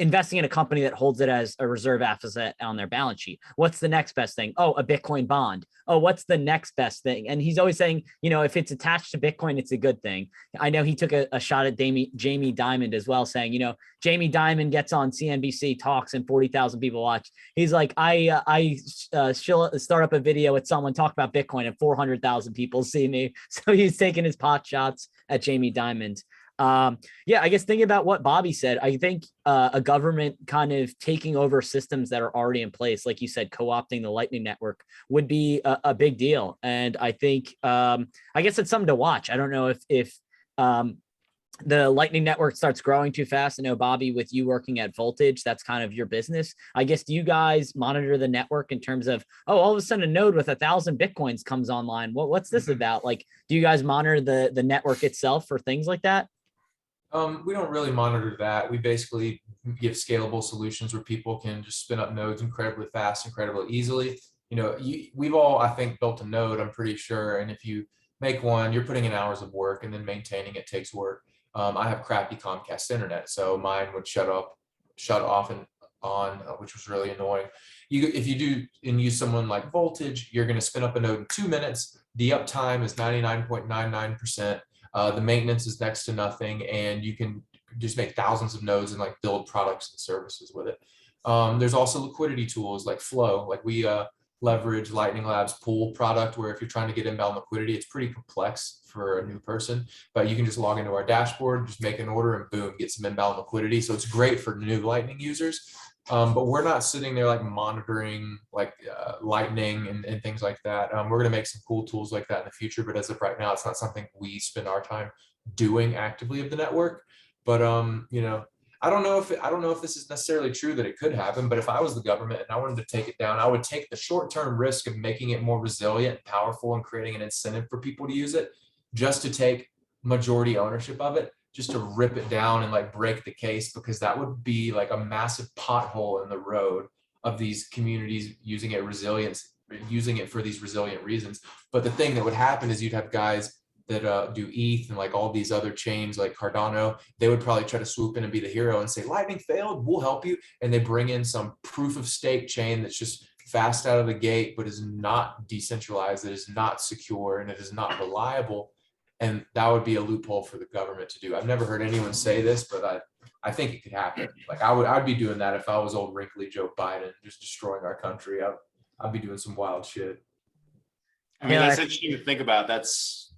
investing in a company that holds it as a reserve asset on their balance sheet. What's the next best thing? Oh, a Bitcoin bond. Oh, what's the next best thing? And he's always saying, if it's attached to Bitcoin, it's a good thing. I know he took a shot at Jamie Dimon as well, saying, Jamie Dimon gets on CNBC, talks, and 40,000 people watch. He's like, I start up a video with someone talk about Bitcoin and 400,000 people see me. So he's taking his pot shots at Jamie Dimon. Yeah, I guess thinking about what Bobby said, I think a government kind of taking over systems that are already in place, like you said, co-opting the Lightning Network would be a big deal. And I think, I guess it's something to watch. I don't know if the Lightning Network starts growing too fast. I know, Bobby, with you working at Voltage, that's kind of your business. I guess, do you guys monitor the network in terms of, all of a sudden a node with 1,000 Bitcoins comes online? What's this about? Like, do you guys monitor the network itself for things like that? We don't really monitor that. We basically give scalable solutions where people can just spin up nodes incredibly fast, incredibly easily. We've all, I think, built a node, I'm pretty sure. And if you make one, you're putting in hours of work, and then maintaining it takes work. I have crappy Comcast internet, so mine would shut off and on, which was really annoying. If you do and use someone like Voltage, you're going to spin up a node in 2 minutes. The uptime is 99.99%. The maintenance is next to nothing, and you can just make thousands of nodes and like build products and services with it. There's also liquidity tools like Flow. Like we leverage Lightning Labs pool product, where if you're trying to get inbound liquidity, it's pretty complex for a new person, but you can just log into our dashboard, just make an order, and boom, get some inbound liquidity. So it's great for new Lightning users. But we're not sitting there like monitoring like Lightning and things like that. We're going to make some cool tools like that in the future, but as of right now, it's not something we spend our time doing actively of the network. But you know, I don't know if this is necessarily true that it could happen, but if I was the government and I wanted to take it down, I would take the short-term risk of making it more resilient, powerful, and creating an incentive for people to use it, just to take majority ownership of it, just to rip it down and like break the case, because that would be like a massive pothole in the road of these communities using it for these resilient reasons. But the thing that would happen is you'd have guys that do ETH and like all these other chains like Cardano, they would probably try to swoop in and be the hero and say, Lightning failed, we'll help you. And they bring in some proof of stake chain that's just fast out of the gate, but is not decentralized, that is not secure, and it is not reliable. And that would be a loophole for the government to do. I've never heard anyone say this, but I think it could happen. Like I'd be doing that if I was old wrinkly Joe Biden, just destroying our country. I'd be doing some wild shit. I mean, that's interesting to think about. That's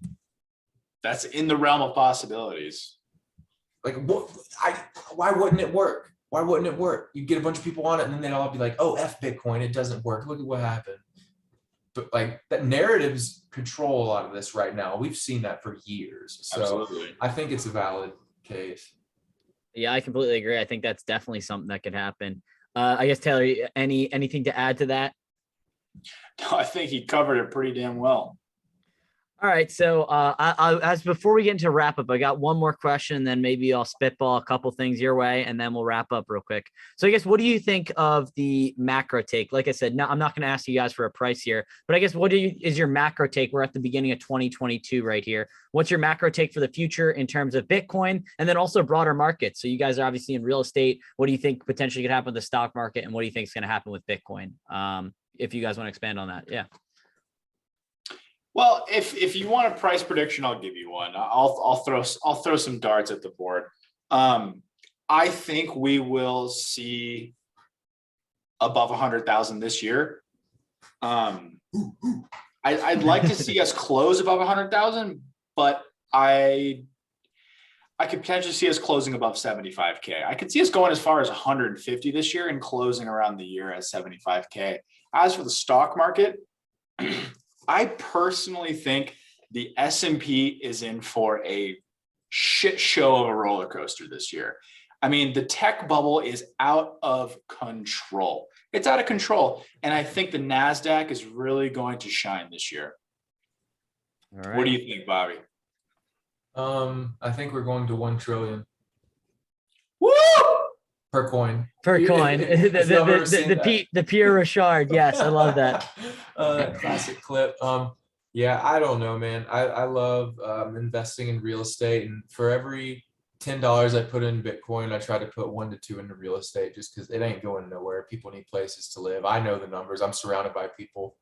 in the realm of possibilities. Like, why wouldn't it work? Why wouldn't it work? You get a bunch of people on it and then they'd all be like, oh, F Bitcoin, it doesn't work. Look at what happened. But like that narratives control a lot of this right now. We've seen that for years. So absolutely. I think it's a valid case. Yeah, I completely agree. I think that's definitely something that could happen. I guess, Taylor, anything to add to that? No, I think he covered it pretty damn well. All right. So as before we get into wrap up, I got one more question, and then maybe I'll spitball a couple things your way, and then we'll wrap up real quick. So I guess, what do you think of the macro take? Like I said, no, I'm not going to ask you guys for a price here, but I guess is your macro take? We're at the beginning of 2022 right here. What's your macro take for the future in terms of Bitcoin, and then also broader markets? So you guys are obviously in real estate. What do you think potentially could happen with the stock market, and what do you think is going to happen with Bitcoin? If you guys want to expand on that. Yeah. Well, if you want a price prediction, I'll give you one. I'll throw some darts at the board. I think we will see above 100,000 this year. I'd like to see us close above 100,000, but I could potentially see us closing above 75K. I could see us going as far as 150 this year and closing around the year at 75K. As for the stock market, I personally think the S&P is in for a shit show of a roller coaster this year. I mean, the tech bubble is out of control. It's out of control. And I think the NASDAQ is really going to shine this year. All right. What do you think, Bobby? I think we're going to 1 trillion. Woo! Per coin. Per coin. The Pierre Richard. Yes, I love that. Classic clip. Yeah, I don't know, man. I love investing in real estate, and for every $10 I put in Bitcoin, I try to put 1 to 2 into real estate, just because it ain't going nowhere. People need places to live. I know the numbers. I'm surrounded by people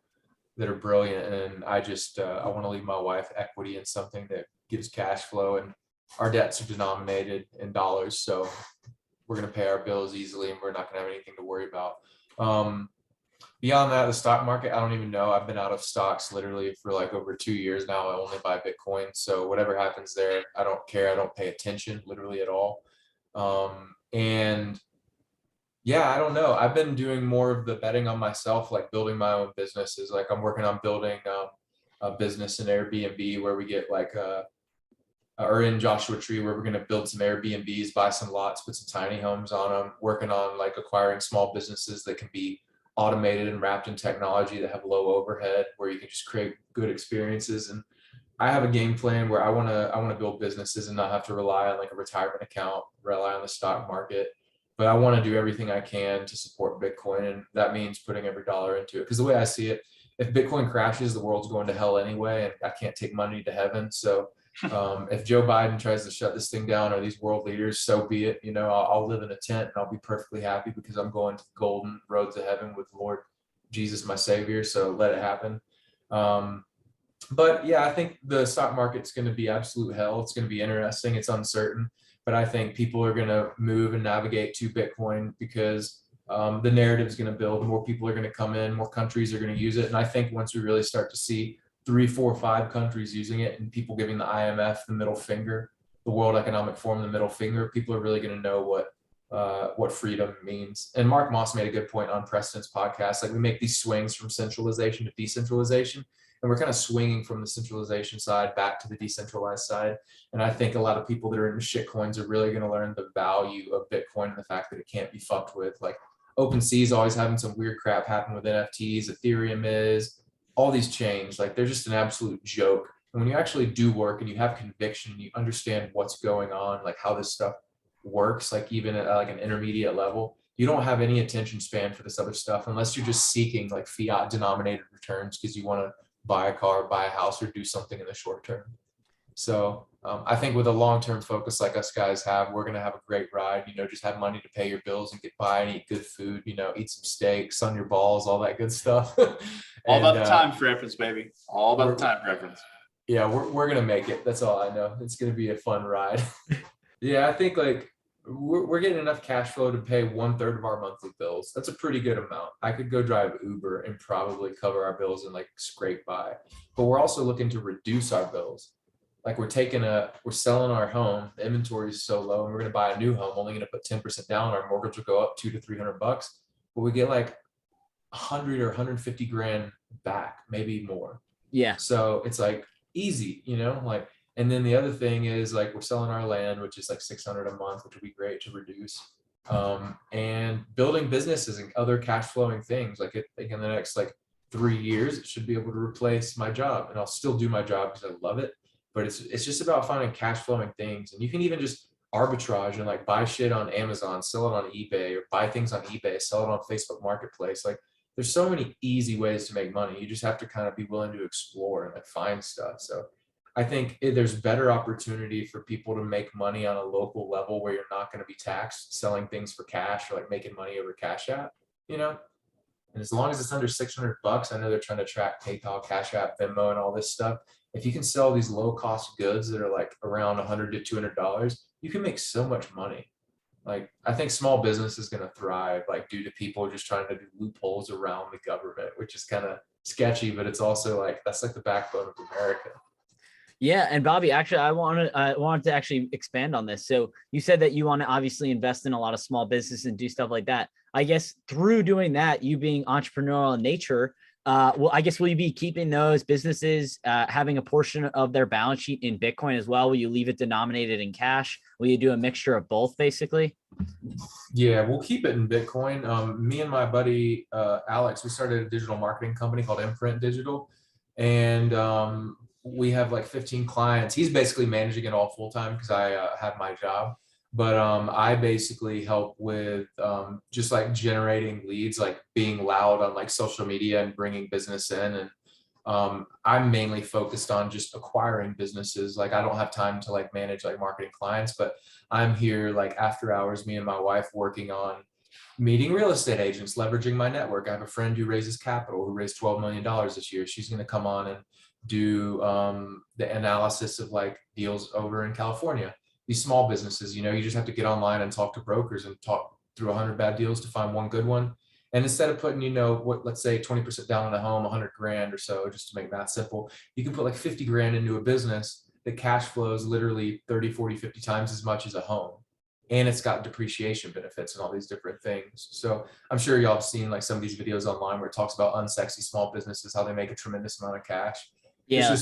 that are brilliant, and I just I want to leave my wife equity in something that gives cash flow, and our debts are denominated in dollars, so we're going to pay our bills easily, and we're not going to have anything to worry about. Beyond that, the stock market, I don't even know. I've been out of stocks literally for like over 2 years now. I only buy Bitcoin. So whatever happens there, I don't care. I don't pay attention literally at all. And yeah, I don't know. I've been doing more of the betting on myself, like building my own businesses. Like I'm working on building a business in Airbnb where we get like or in Joshua Tree, where we're going to build some Airbnbs, buy some lots, put some tiny homes on them, working on like acquiring small businesses that can be automated and wrapped in technology that have low overhead, where you can just create good experiences. And I have a game plan where I want to build businesses and not have to rely on like a retirement account, rely on the stock market, but I want to do everything I can to support Bitcoin. And that means putting every dollar into it. Because the way I see it, if Bitcoin crashes, the world's going to hell anyway, and I can't take money to heaven. So if Joe Biden tries to shut this thing down, or these world leaders, so be it. You know, I'll live in a tent and I'll be perfectly happy, because I'm going to the golden roads of heaven with Lord Jesus, my savior. So let it happen. But yeah, I think the stock market's going to be absolute hell. It's going to be interesting. It's uncertain, but I think people are going to move and navigate to Bitcoin, because the narrative is going to build, more people are going to come in, more countries are going to use it. And I think once we really start to see 3, 4, 5 countries using it and people giving the IMF the middle finger, the World Economic Forum the middle finger, people are really going to know what freedom means. And Mark Moss made a good point on Preston's podcast. Like, we make these swings from centralization to decentralization, and we're kind of swinging from the centralization side back to the decentralized side. And I think a lot of people that are into shit coins are really going to learn the value of Bitcoin and the fact that it can't be fucked with. Like, OpenSea is always having some weird crap happen with NFTs. Ethereum is, all these chains, like, they're just an absolute joke. And when you actually do work and you have conviction, you understand what's going on, like how this stuff works, like even at like an intermediate level, you don't have any attention span for this other stuff unless you're just seeking like fiat denominated returns because you want to buy a car, buy a house, or do something in the short term. So I think with a long-term focus like us guys have, we're going to have a great ride, just have money to pay your bills and get by and eat good food, eat some steak, sun your balls, all that good stuff. All about the time preference, baby. All about the time preference. Yeah, we're going to make it. That's all I know. It's going to be a fun ride. Yeah, I think like we're getting enough cash flow to pay 1/3 of our monthly bills. That's a pretty good amount. I could go drive Uber and probably cover our bills and like scrape by. But we're also looking to reduce our bills. Like, we're selling our home. The inventory is so low, and we're going to buy a new home, only going to put 10% down. Our mortgage will go up $200 to $300, but we get like 100 or 150 grand back, maybe more. Yeah. So it's like easy, like. And then the other thing is, like, we're selling our land, which is like $600 a month, which would be great to reduce. And building businesses and other cash flowing things. Like, in the next like 3 years, it should be able to replace my job, and I'll still do my job because I love it. But it's just about finding cash flowing things. And you can even just arbitrage and like buy shit on Amazon, sell it on eBay, or buy things on eBay, sell it on Facebook Marketplace. Like, there's so many easy ways to make money. You just have to kind of be willing to explore and like find stuff. So I think there's better opportunity for people to make money on a local level where you're not going to be taxed selling things for cash, or like making money over Cash App, And as long as it's under $600, I know they're trying to track PayPal, Cash App, Venmo, and all this stuff. If you can sell these low cost goods that are like around $100 to $200, you can make so much money. Like, I think small business is going to thrive, like, due to people just trying to do loopholes around the government, which is kind of sketchy, but it's also like, that's like the backbone of America. Yeah. And Bobby, actually, I wanted to actually expand on this. So you said that you want to obviously invest in a lot of small business and do stuff like that. I guess through doing that, you being entrepreneurial in nature, well, I guess, will you be keeping those businesses having a portion of their balance sheet in Bitcoin as well? Will you leave it denominated in cash? Will you do a mixture of both, basically? Yeah, we'll keep it in Bitcoin. Me and my buddy Alex, we started a digital marketing company called Imprint Digital, and we have like 15 clients. He's basically managing it all full time because I have my job. But I basically help with just like generating leads, like being loud on like social media and bringing business in. And I'm mainly focused on just acquiring businesses. Like, I don't have time to like manage like marketing clients, but I'm here like after hours, me and my wife, working on meeting real estate agents, leveraging my network. I have a friend who raises capital, who raised $12 million this year. She's going to come on and do the analysis of like deals over in California. These small businesses, you just have to get online and talk to brokers and talk through 100 bad deals to find one good one. And instead of putting, let's say 20% down on a home, 100 grand or so, just to make math simple, you can put like 50 grand into a business that cash flows literally 30, 40, 50 times as much as a home. And it's got depreciation benefits and all these different things. So I'm sure y'all have seen like some of these videos online where it talks about unsexy small businesses, how they make a tremendous amount of cash. Yeah.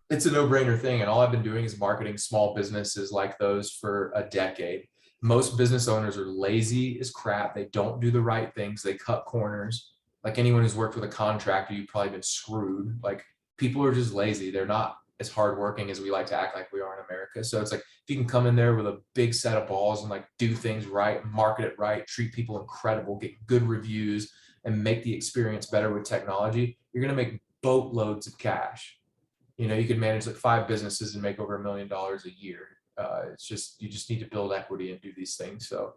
It's a no-brainer thing. And all I've been doing is marketing small businesses like those for a decade. Most business owners are lazy as crap. They don't do the right things. They cut corners. Like, anyone who's worked with a contractor, you've probably been screwed. Like, people are just lazy. They're not as hardworking as we like to act like we are in America. So it's like, if you can come in there with a big set of balls and like do things right, market it right, treat people incredible, get good reviews, and make the experience better with technology, you're going to make boatloads of cash. You could manage like 5 businesses and make over $1 million a year. It's just, you just need to build equity and do these things. So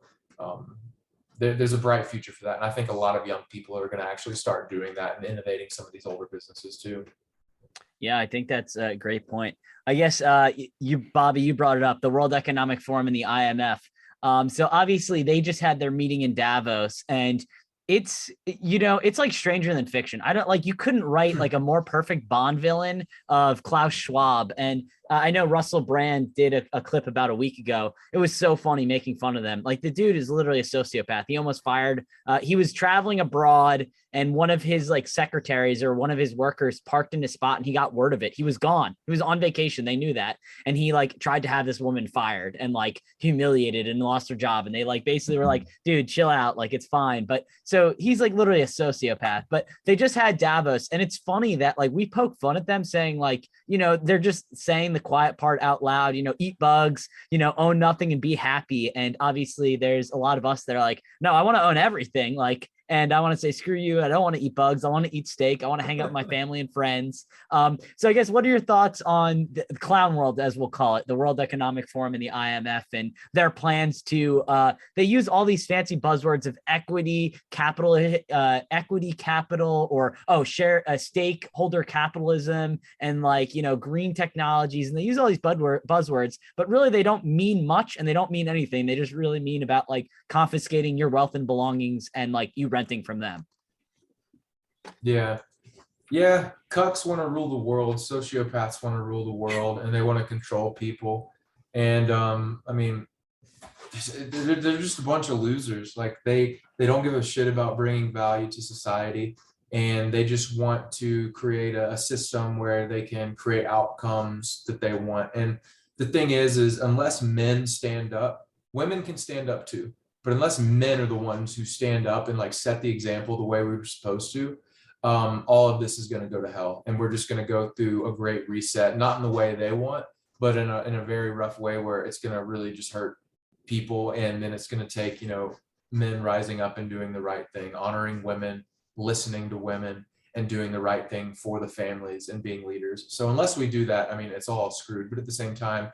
there's a bright future for that. And I think a lot of young people are going to actually start doing that and innovating some of these older businesses too. Yeah, I think that's a great point. I guess Bobby, you brought it up, the World Economic Forum and the IMF. So obviously they just had their meeting in Davos, and it's like Stranger Than Fiction. I don't like, you couldn't write like a more perfect Bond villain of Klaus Schwab. And I know Russell Brand did a clip about a week ago. It was so funny making fun of them. Like, the dude is literally a sociopath. He almost fired. He was traveling abroad, and one of his like secretaries or one of his workers parked in his spot, and he got word of it. He was gone. He was on vacation. They knew that. And he like tried to have this woman fired and like humiliated and lost her job. And they like basically were like, dude, chill out. Like, it's fine. But so he's like literally a sociopath. But they just had Davos. And it's funny that like we poke fun at them saying like, they're just saying the quiet part out loud, eat bugs, own nothing and be happy. And obviously there's a lot of us that are like, no, I want to own everything. Like, and I want to say, screw you. I don't want to eat bugs. I want to eat steak. I want to hang out with my family and friends. So I guess, what are your thoughts on the clown world, as we'll call it, the World Economic Forum and the IMF, and their plans to, they use all these fancy buzzwords of equity, capital, or, share stakeholder capitalism, and like, green technologies. And they use all these buzzwords, but really they don't mean much, and they don't mean anything. They just really mean about like confiscating your wealth and belongings and like you renting from them. Yeah. Cucks want to rule the world. Sociopaths want to rule the world, and they want to control people. And I mean, they're just a bunch of losers. Like, they don't give a shit about bringing value to society, and they just want to create a system where they can create outcomes that they want. And the thing is unless men stand up, women can stand up too. But unless men are the ones who stand up and like set the example the way we were supposed to, all of this is going to go to hell. And we're just going to go through a great reset, not in the way they want, but in a very rough way where it's going to really just hurt people. And then it's going to take, men rising up and doing the right thing, honoring women, listening to women, and doing the right thing for the families and being leaders. So unless we do that, I mean, it's all screwed. But at the same time,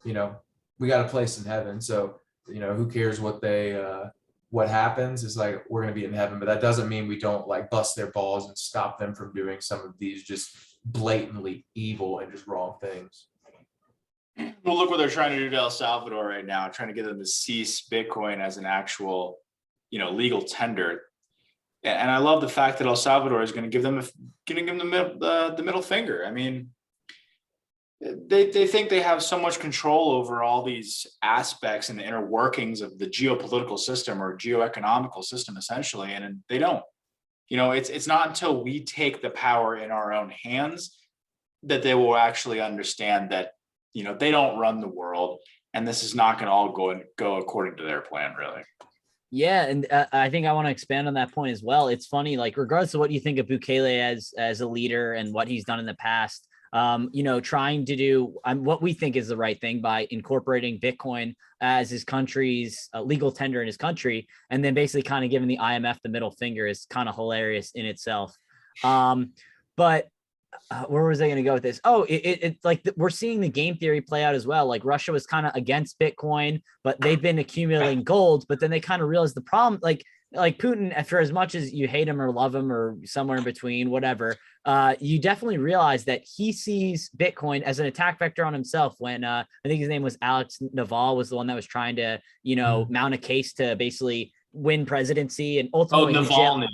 we got a place in heaven. So who cares what happens? Is like, we're going to be in heaven, but that doesn't mean we don't like bust their balls and stop them from doing some of these just blatantly evil and just wrong things. Well, look what they're trying to do to El Salvador right now, trying to get them to cease Bitcoin as an actual, legal tender. And I love the fact that El Salvador is going to give them the middle finger. I mean, they think they have so much control over all these aspects and the inner workings of the geopolitical system or geoeconomical system, essentially, and they don't. It's not until we take the power in our own hands that they will actually understand that they don't run the world, and this is not going to all go according to their plan, really. Yeah, and I think I want to expand on that point as well. It's funny, like, regardless of what you think of Bukele as a leader and what he's done in the past, trying to do what we think is the right thing by incorporating Bitcoin as his country's legal tender in his country, and then basically kind of giving the IMF the middle finger is kind of hilarious in itself. But where was I going to go with this? It's like we're seeing the game theory play out as well. Like, Russia was kind of against Bitcoin, but they've been accumulating gold, but then they kind of realized the problem, like Putin, for as much as you hate him or love him or somewhere in between, whatever, you definitely realize that he sees Bitcoin as an attack vector on himself. When I think his name was Alex Naval was the one that was trying to, mount a case to basically win presidency, and ultimately Navalny,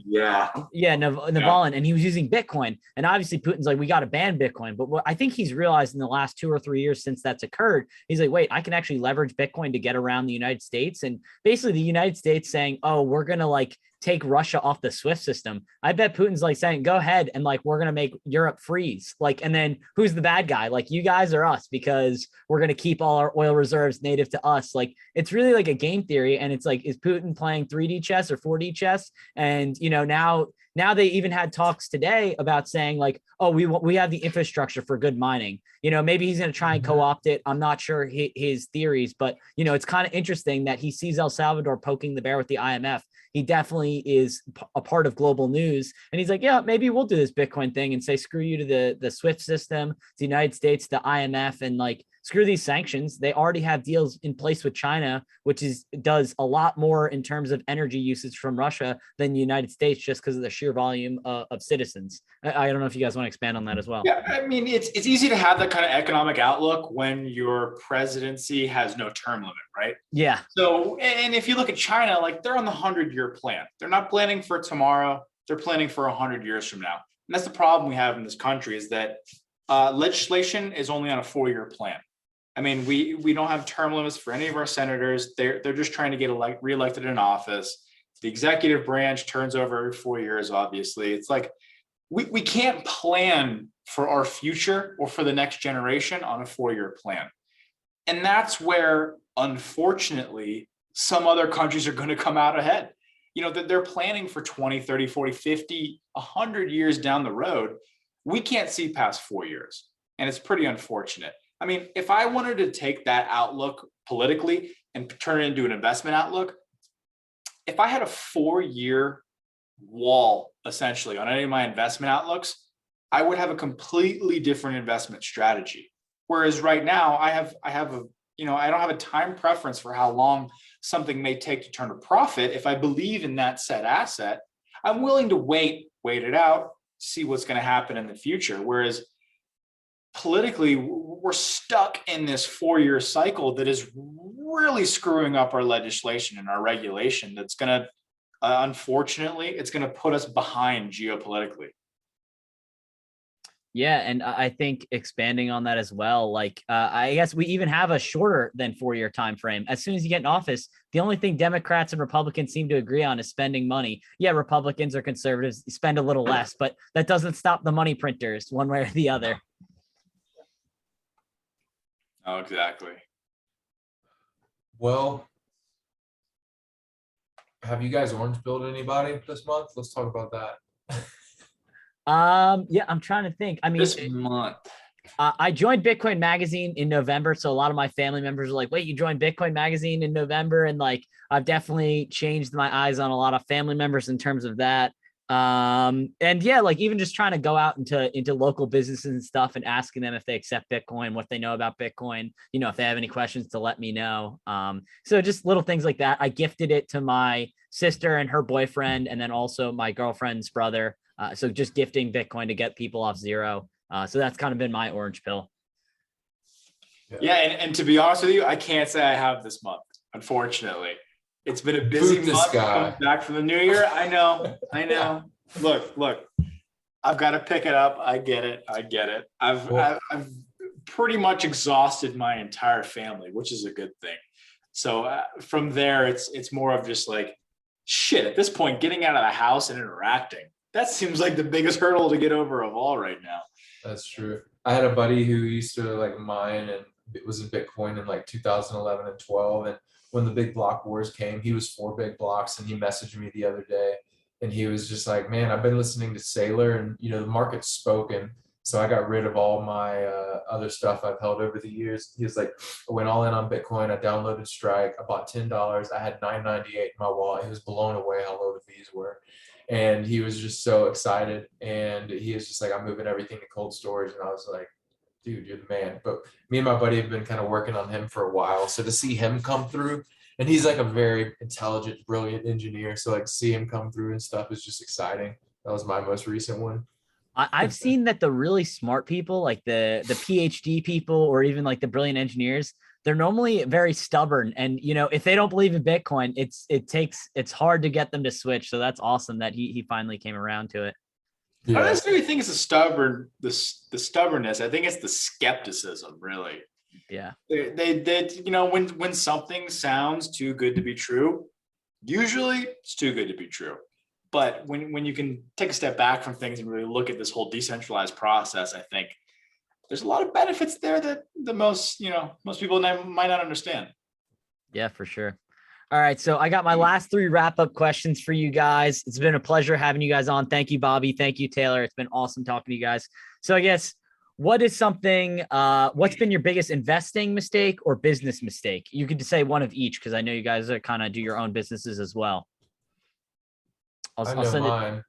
Navalny, and he was using Bitcoin. And obviously Putin's like, we got to ban Bitcoin. But what I think he's realized in the last 2 or 3 years since that's occurred, he's like, wait, I can actually leverage Bitcoin to get around the United States. And basically the United States saying, oh, we're going to like take Russia off the SWIFT system. I bet Putin's like saying, go ahead, and like, we're going to make Europe freeze. Like, and then who's the bad guy? Like, you guys or us, because we're going to keep all our oil reserves native to us. Like, it's really like a game theory. And it's like, is Putin playing 3D chess or 4D chess? And, now they even had talks today about saying like, oh, we have the infrastructure for good mining. Maybe he's going to try and co-opt it. I'm not sure his theories, but, it's kind of interesting that he sees El Salvador poking the bear with the IMF. He definitely is a part of global news. And he's like, yeah, maybe we'll do this Bitcoin thing and say, screw you to the SWIFT system, the United States, the IMF, and like, screw these sanctions. They already have deals in place with China, which does a lot more in terms of energy usage from Russia than the United States, just because of the sheer volume of citizens. I don't know if you guys want to expand on that as well. Yeah, I mean, it's easy to have that kind of economic outlook when your presidency has no term limit, right? Yeah. So, and if you look at China, like they're on the 100-year plan. They're not planning for tomorrow. They're planning for 100 years from now. And that's the problem we have in this country, is that legislation is only on a 4-year plan. I mean, we don't have term limits for any of our senators. They're just trying to get reelected in office. The executive branch turns over every 4 years, obviously. It's like we can't plan for our future or for the next generation on a 4-year plan. And that's where, unfortunately, some other countries are going to come out ahead. You know, that they're planning for 20, 30, 40, 50, 100 years down the road. We can't see past 4 years. And it's pretty unfortunate. I mean, if I wanted to take that outlook politically and turn it into an investment outlook, if I had a 4-year wall, essentially, on any of my investment outlooks, I would have a completely different investment strategy. Whereas right now, I don't have a time preference for how long something may take to turn a profit. If I believe in that said asset, I'm willing to wait it out, see what's going to happen in the future. Whereas politically, we're stuck in this 4-year cycle that is really screwing up our legislation and our regulation. That's going to, unfortunately, it's going to put us behind geopolitically. Yeah, and I think expanding on that as well, like I guess we even have a shorter than 4-year time frame. As soon as you get in office, the only thing Democrats and Republicans seem to agree on is spending money. Yeah, Republicans or conservatives spend a little less, but that doesn't stop the money printers one way or the other. Oh, exactly. Well, have you guys orange billed anybody this month? Let's talk about that. Yeah, I'm trying to think. I mean, This month. I joined Bitcoin Magazine in November, so a lot of my family members are like, "Wait, you joined Bitcoin Magazine in November?" And like, I've definitely changed my eyes on a lot of family members in terms of that. And yeah, like even just trying to go out into local businesses and stuff and asking them if they accept Bitcoin, what they know about Bitcoin, you know, if they have any questions to let me know. So just little things like that. I gifted it to my sister and her boyfriend, and then also my girlfriend's brother. So just gifting Bitcoin to get people off zero. So that's kind of been my orange pill. Yeah, and to be honest with you, I can't say I have this month, unfortunately. It's been a busy month coming back from the new year. I know. Look, I've got to pick it up. I get it. I've pretty much exhausted my entire family, which is a good thing. So from there, it's more of just like, shit, at this point, getting out of the house and interacting, that seems like the biggest hurdle to get over of all right now. That's true. I had a buddy who used to like mine, and it was in Bitcoin in like 2011 and 12. And when the big block wars came, he was for big blocks, and he messaged me the other day, and he was just like, man, I've been listening to Sailor, and you know, the market's spoken. So I got rid of all my other stuff I've held over the years. He was like, I went all in on Bitcoin. I downloaded Strike. I bought $10. I had $9.98 in my wallet. He was blown away how low the fees were. And he was just so excited. And he was just like, I'm moving everything to cold storage. And I was like, dude, you're the man. But me and my buddy have been kind of working on him for a while. So to see him come through, and he's like a very intelligent, brilliant engineer. So like see him come through and stuff is just exciting. That was my most recent one. I've seen that the really smart people, like the PhD people, or even like the brilliant engineers, they're normally very stubborn. And, you know, if they don't believe in Bitcoin, it's hard to get them to switch. So that's awesome that he finally came around to it. Yeah. I don't necessarily think it's the stubbornness. I think it's the skepticism, really. Yeah. They you know, when something sounds too good to be true, usually it's too good to be true. But when you can take a step back from things and really look at this whole decentralized process, I think there's a lot of benefits there that most people might not understand. Yeah, for sure. All right. So I got my last 3 wrap-up questions for you guys. It's been a pleasure having you guys on. Thank you, Bobby. Thank you, Taylor. It's been awesome talking to you guys. So I guess, what's been your biggest investing mistake or business mistake? You could say one of each, because I know you guys are kind of do your own businesses as well. I know mine.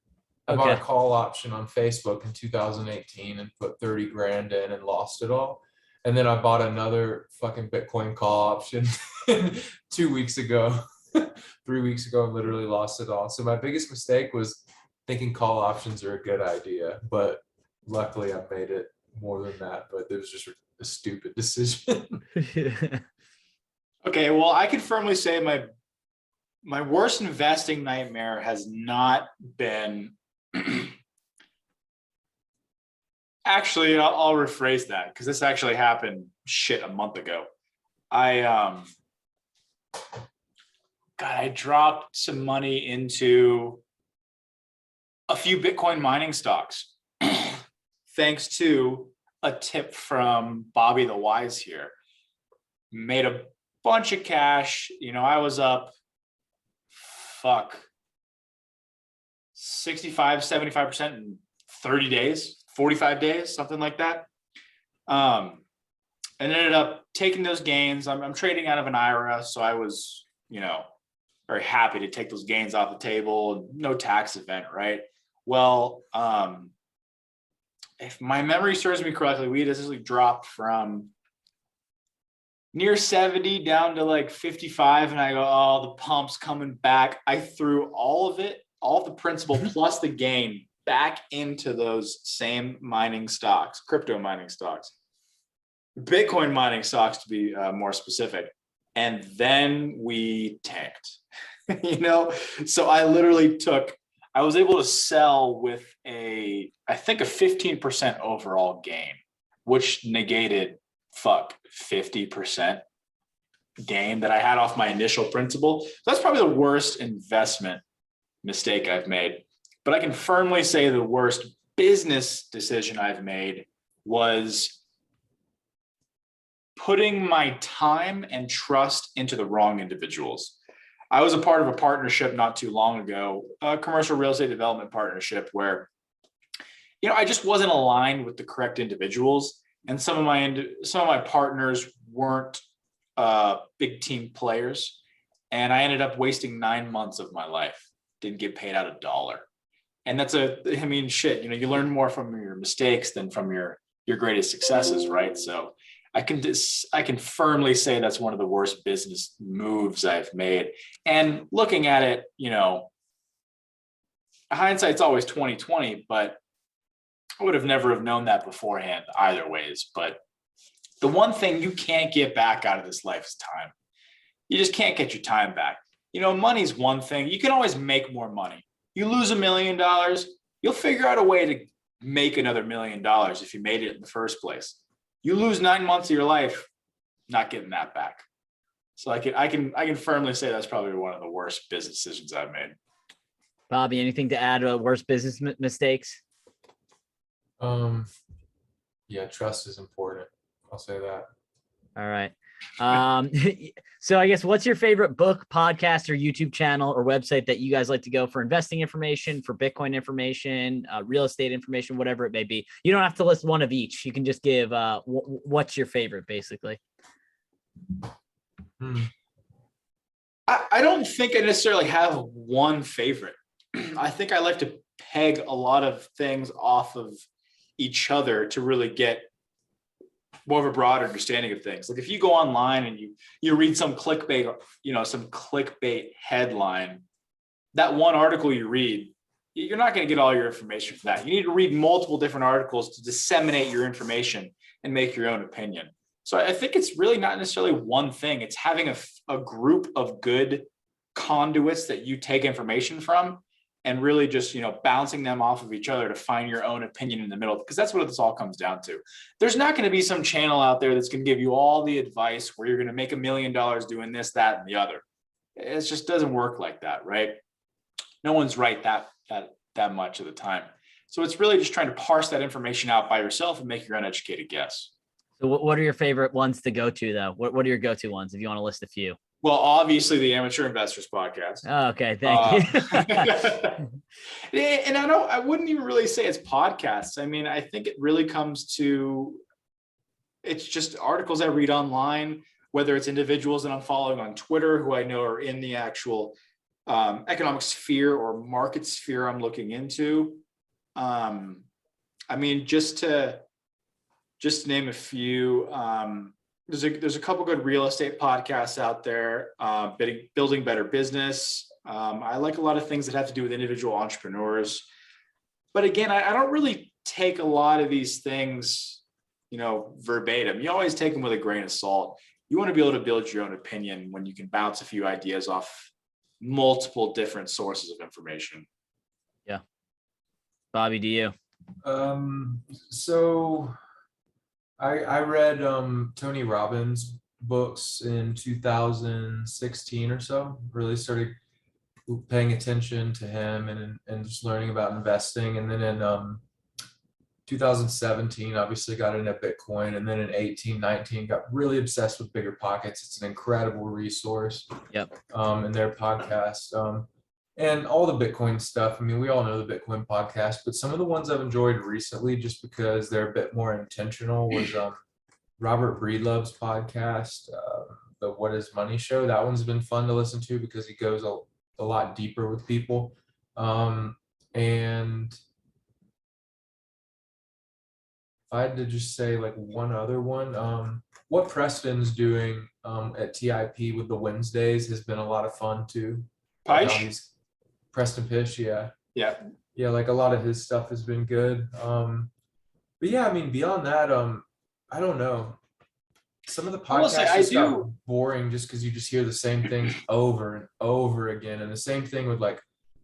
I bought a call option on Facebook in 2018 and put 30 grand in and lost it all. And then I bought another fucking Bitcoin call option 2 weeks ago, 3 weeks ago, and literally lost it all. So my biggest mistake was thinking call options are a good idea, but luckily I made it more than that. But it was just a stupid decision. Okay, well, I can firmly say my worst investing nightmare has not been. Actually, I'll rephrase that because this actually happened a month ago. I dropped some money into a few Bitcoin mining stocks, thanks to a tip from Bobby the Wise here. Made a bunch of cash. I was up, 65, 75% in 30 days. 45 days, something like that. And ended up taking those gains. I'm trading out of an IRA, so I was, very happy to take those gains off the table. No tax event, right? Well, if my memory serves me correctly, we had essentially dropped from near 70 down to like 55, and I go, oh, the pump's coming back. I threw all of it, all of the principal plus the gain back into those same mining stocks, crypto mining stocks, Bitcoin mining stocks to be more specific. And then we tanked, So I literally I was able to sell with I think a 15% overall gain, which negated 50% gain that I had off my initial principal. So that's probably the worst investment mistake I've made. But I can firmly say the worst business decision I've made was putting my time and trust into the wrong individuals. I was a part of a partnership not too long ago, a commercial real estate development partnership where, I just wasn't aligned with the correct individuals. And some of my partners weren't big team players. And I ended up wasting 9 months of my life. Didn't get paid out $1. And that's you learn more from your mistakes than from your greatest successes, right? So I can firmly say that's one of the worst business moves I've made. And looking at it, hindsight's always 20/20, but I would have never have known that beforehand either ways. But the one thing you can't get back out of this life is time. You just can't get your time back. Money's one thing. You can always make more money. You lose $1 million, you'll figure out a way to make another $1 million if you made it in the first place. You lose 9 months of your life, not getting that back. So I can firmly say that's probably one of the worst business decisions I've made. Bobby, anything to add to worst business mistakes? Yeah, trust is important. I'll say that. All right. So I guess what's your favorite book, podcast, or YouTube channel or website that you guys like to go for investing information, for Bitcoin information, real estate information, whatever it may be? You don't have to list one of each. You can just give what's your favorite, basically. I don't think I necessarily have one favorite. I think I like to peg a lot of things off of each other to really get more of a broad understanding of things. Like if you go online and you read some clickbait, some clickbait headline, that one article you read, you're not going to get all your information from that. You need to read multiple different articles to disseminate your information and make your own opinion. So I think it's really not necessarily one thing. It's having a group of good conduits that you take information from and really just, bouncing them off of each other to find your own opinion in the middle, because that's what this all comes down to. There's not going to be some channel out there that's going to give you all the advice where you're going to make $1 million doing this, that, and the other. It just doesn't work like that, right? No one's right that much of the time. So it's really just trying to parse that information out by yourself and make your own educated guess. So what are your favorite ones to go to, though? What are your go-to ones, if you want to list a few? Well, obviously the Amateur Investors Podcast. Oh, okay, thank you. And I wouldn't even really say it's podcasts. I mean, I think it really comes to, it's just articles I read online, whether it's individuals that I'm following on Twitter who I know are in the actual economic sphere or market sphere I'm looking into. I mean, just to just to name a few. There's a couple good real estate podcasts out there. Building Better Business. I like a lot of things that have to do with individual entrepreneurs. But again, I don't really take a lot of these things, verbatim. You always take them with a grain of salt. You want to be able to build your own opinion when you can bounce a few ideas off multiple different sources of information. Yeah. Bobby, do you? So I read Tony Robbins books in 2016 or so. Really started paying attention to him and just learning about investing. And then in 2017, obviously got into Bitcoin. And then in 18, 19, got really obsessed with Bigger Pockets. It's an incredible resource. Yep. And their podcast. And all the Bitcoin stuff. I mean, we all know the Bitcoin podcast, but some of the ones I've enjoyed recently, just because they're a bit more intentional, was Robert Breedlove's podcast, the What Is Money Show. That one's been fun to listen to because he goes a lot deeper with people. And if I had to just say like one other one, what Preston's doing at TIP with the Wednesdays has been a lot of fun too. Preston Pish, yeah. Like a lot of his stuff has been good. But yeah, I mean, beyond that, I don't know. Some of the podcasts just got boring just because you just hear the same things over and over again, and the same thing with like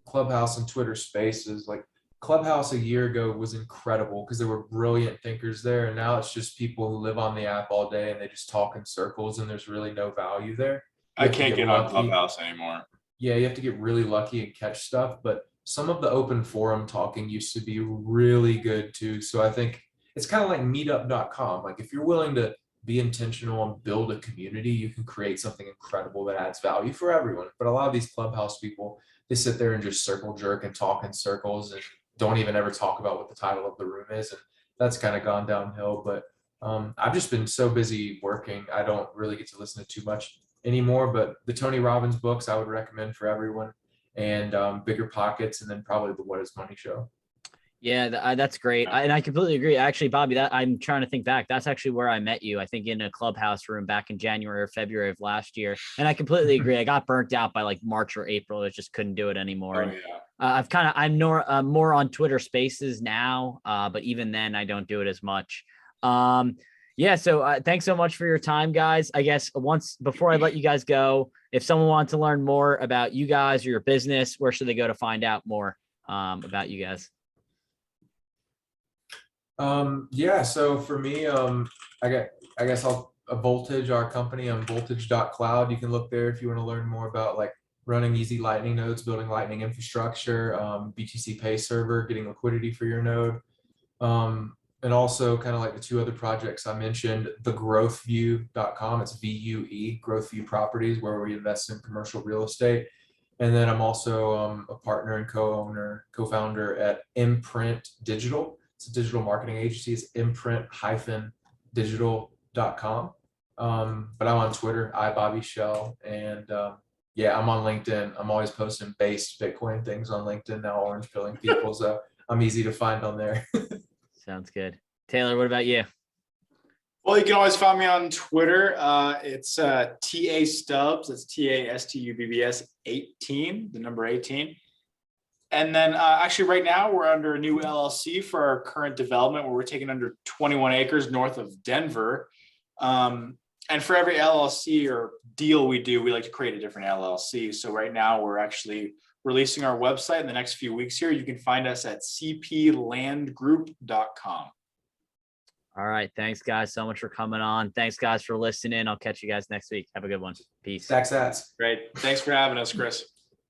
Clubhouse and Twitter Spaces. Like Clubhouse a year ago was incredible because there were brilliant thinkers there, and now it's just people who live on the app all day and they just talk in circles, and there's really no value there. I can't get on Clubhouse anymore. Yeah, you have to get really lucky and catch stuff, but some of the open forum talking used to be really good too. So I think it's kind of like meetup.com. Like if you're willing to be intentional and build a community, you can create something incredible that adds value for everyone. But a lot of these Clubhouse people, they sit there and just circle jerk and talk in circles and don't even ever talk about what the title of the room is. And that's kind of gone downhill. But I've just been so busy working, I don't really get to listen to too much anymore. But the Tony Robbins books I would recommend for everyone, and Bigger Pockets, and then probably the What Is Money Show. Yeah, that's great. And I completely agree. Actually, Bobby, that I'm trying to think back. That's actually where I met you, I think in a Clubhouse room back in January or February of last year. And I completely agree. I got burnt out by like March or April. I just couldn't do it anymore. Oh, yeah. I'm more on Twitter Spaces now, but even then I don't do it as much. So thanks so much for your time, guys. I guess before I let you guys go, if someone wants to learn more about you guys or your business, where should they go to find out more about you guys? So for me, I guess I'll Voltage, our company, on voltage.cloud. You can look there if you want to learn more about like running easy Lightning nodes, building Lightning infrastructure, b.tc Pay server, getting liquidity for your node. And also kind of like the two other projects I mentioned, the growthview.com, it's VUE, Growthview Properties, where we invest in commercial real estate. And then I'm also a partner and co-founder at Imprint Digital. It's a digital marketing agency. It's imprint-digital.com. But I'm on Twitter, iBobbyShell, and I'm on LinkedIn. I'm always posting based Bitcoin things on LinkedIn now, orange pilling people. So I'm easy to find on there. Sounds good. Taylor, what about you? Well, you can always find me on Twitter. It's TA Stubbs. That's TASTUBBS 18, the number 18. And then actually right now we're under a new LLC for our current development where we're taking under 21 acres north of Denver. And for every LLC or deal we do, we like to create a different LLC. So right now we're actually releasing our website in the next few weeks here. You can find us at cplandgroup.com. All right. Thanks, guys, so much for coming on. Thanks, guys, for listening. I'll catch you guys next week. Have a good one. Peace. Thanks, Ats. Great. Thanks for having us, Chris.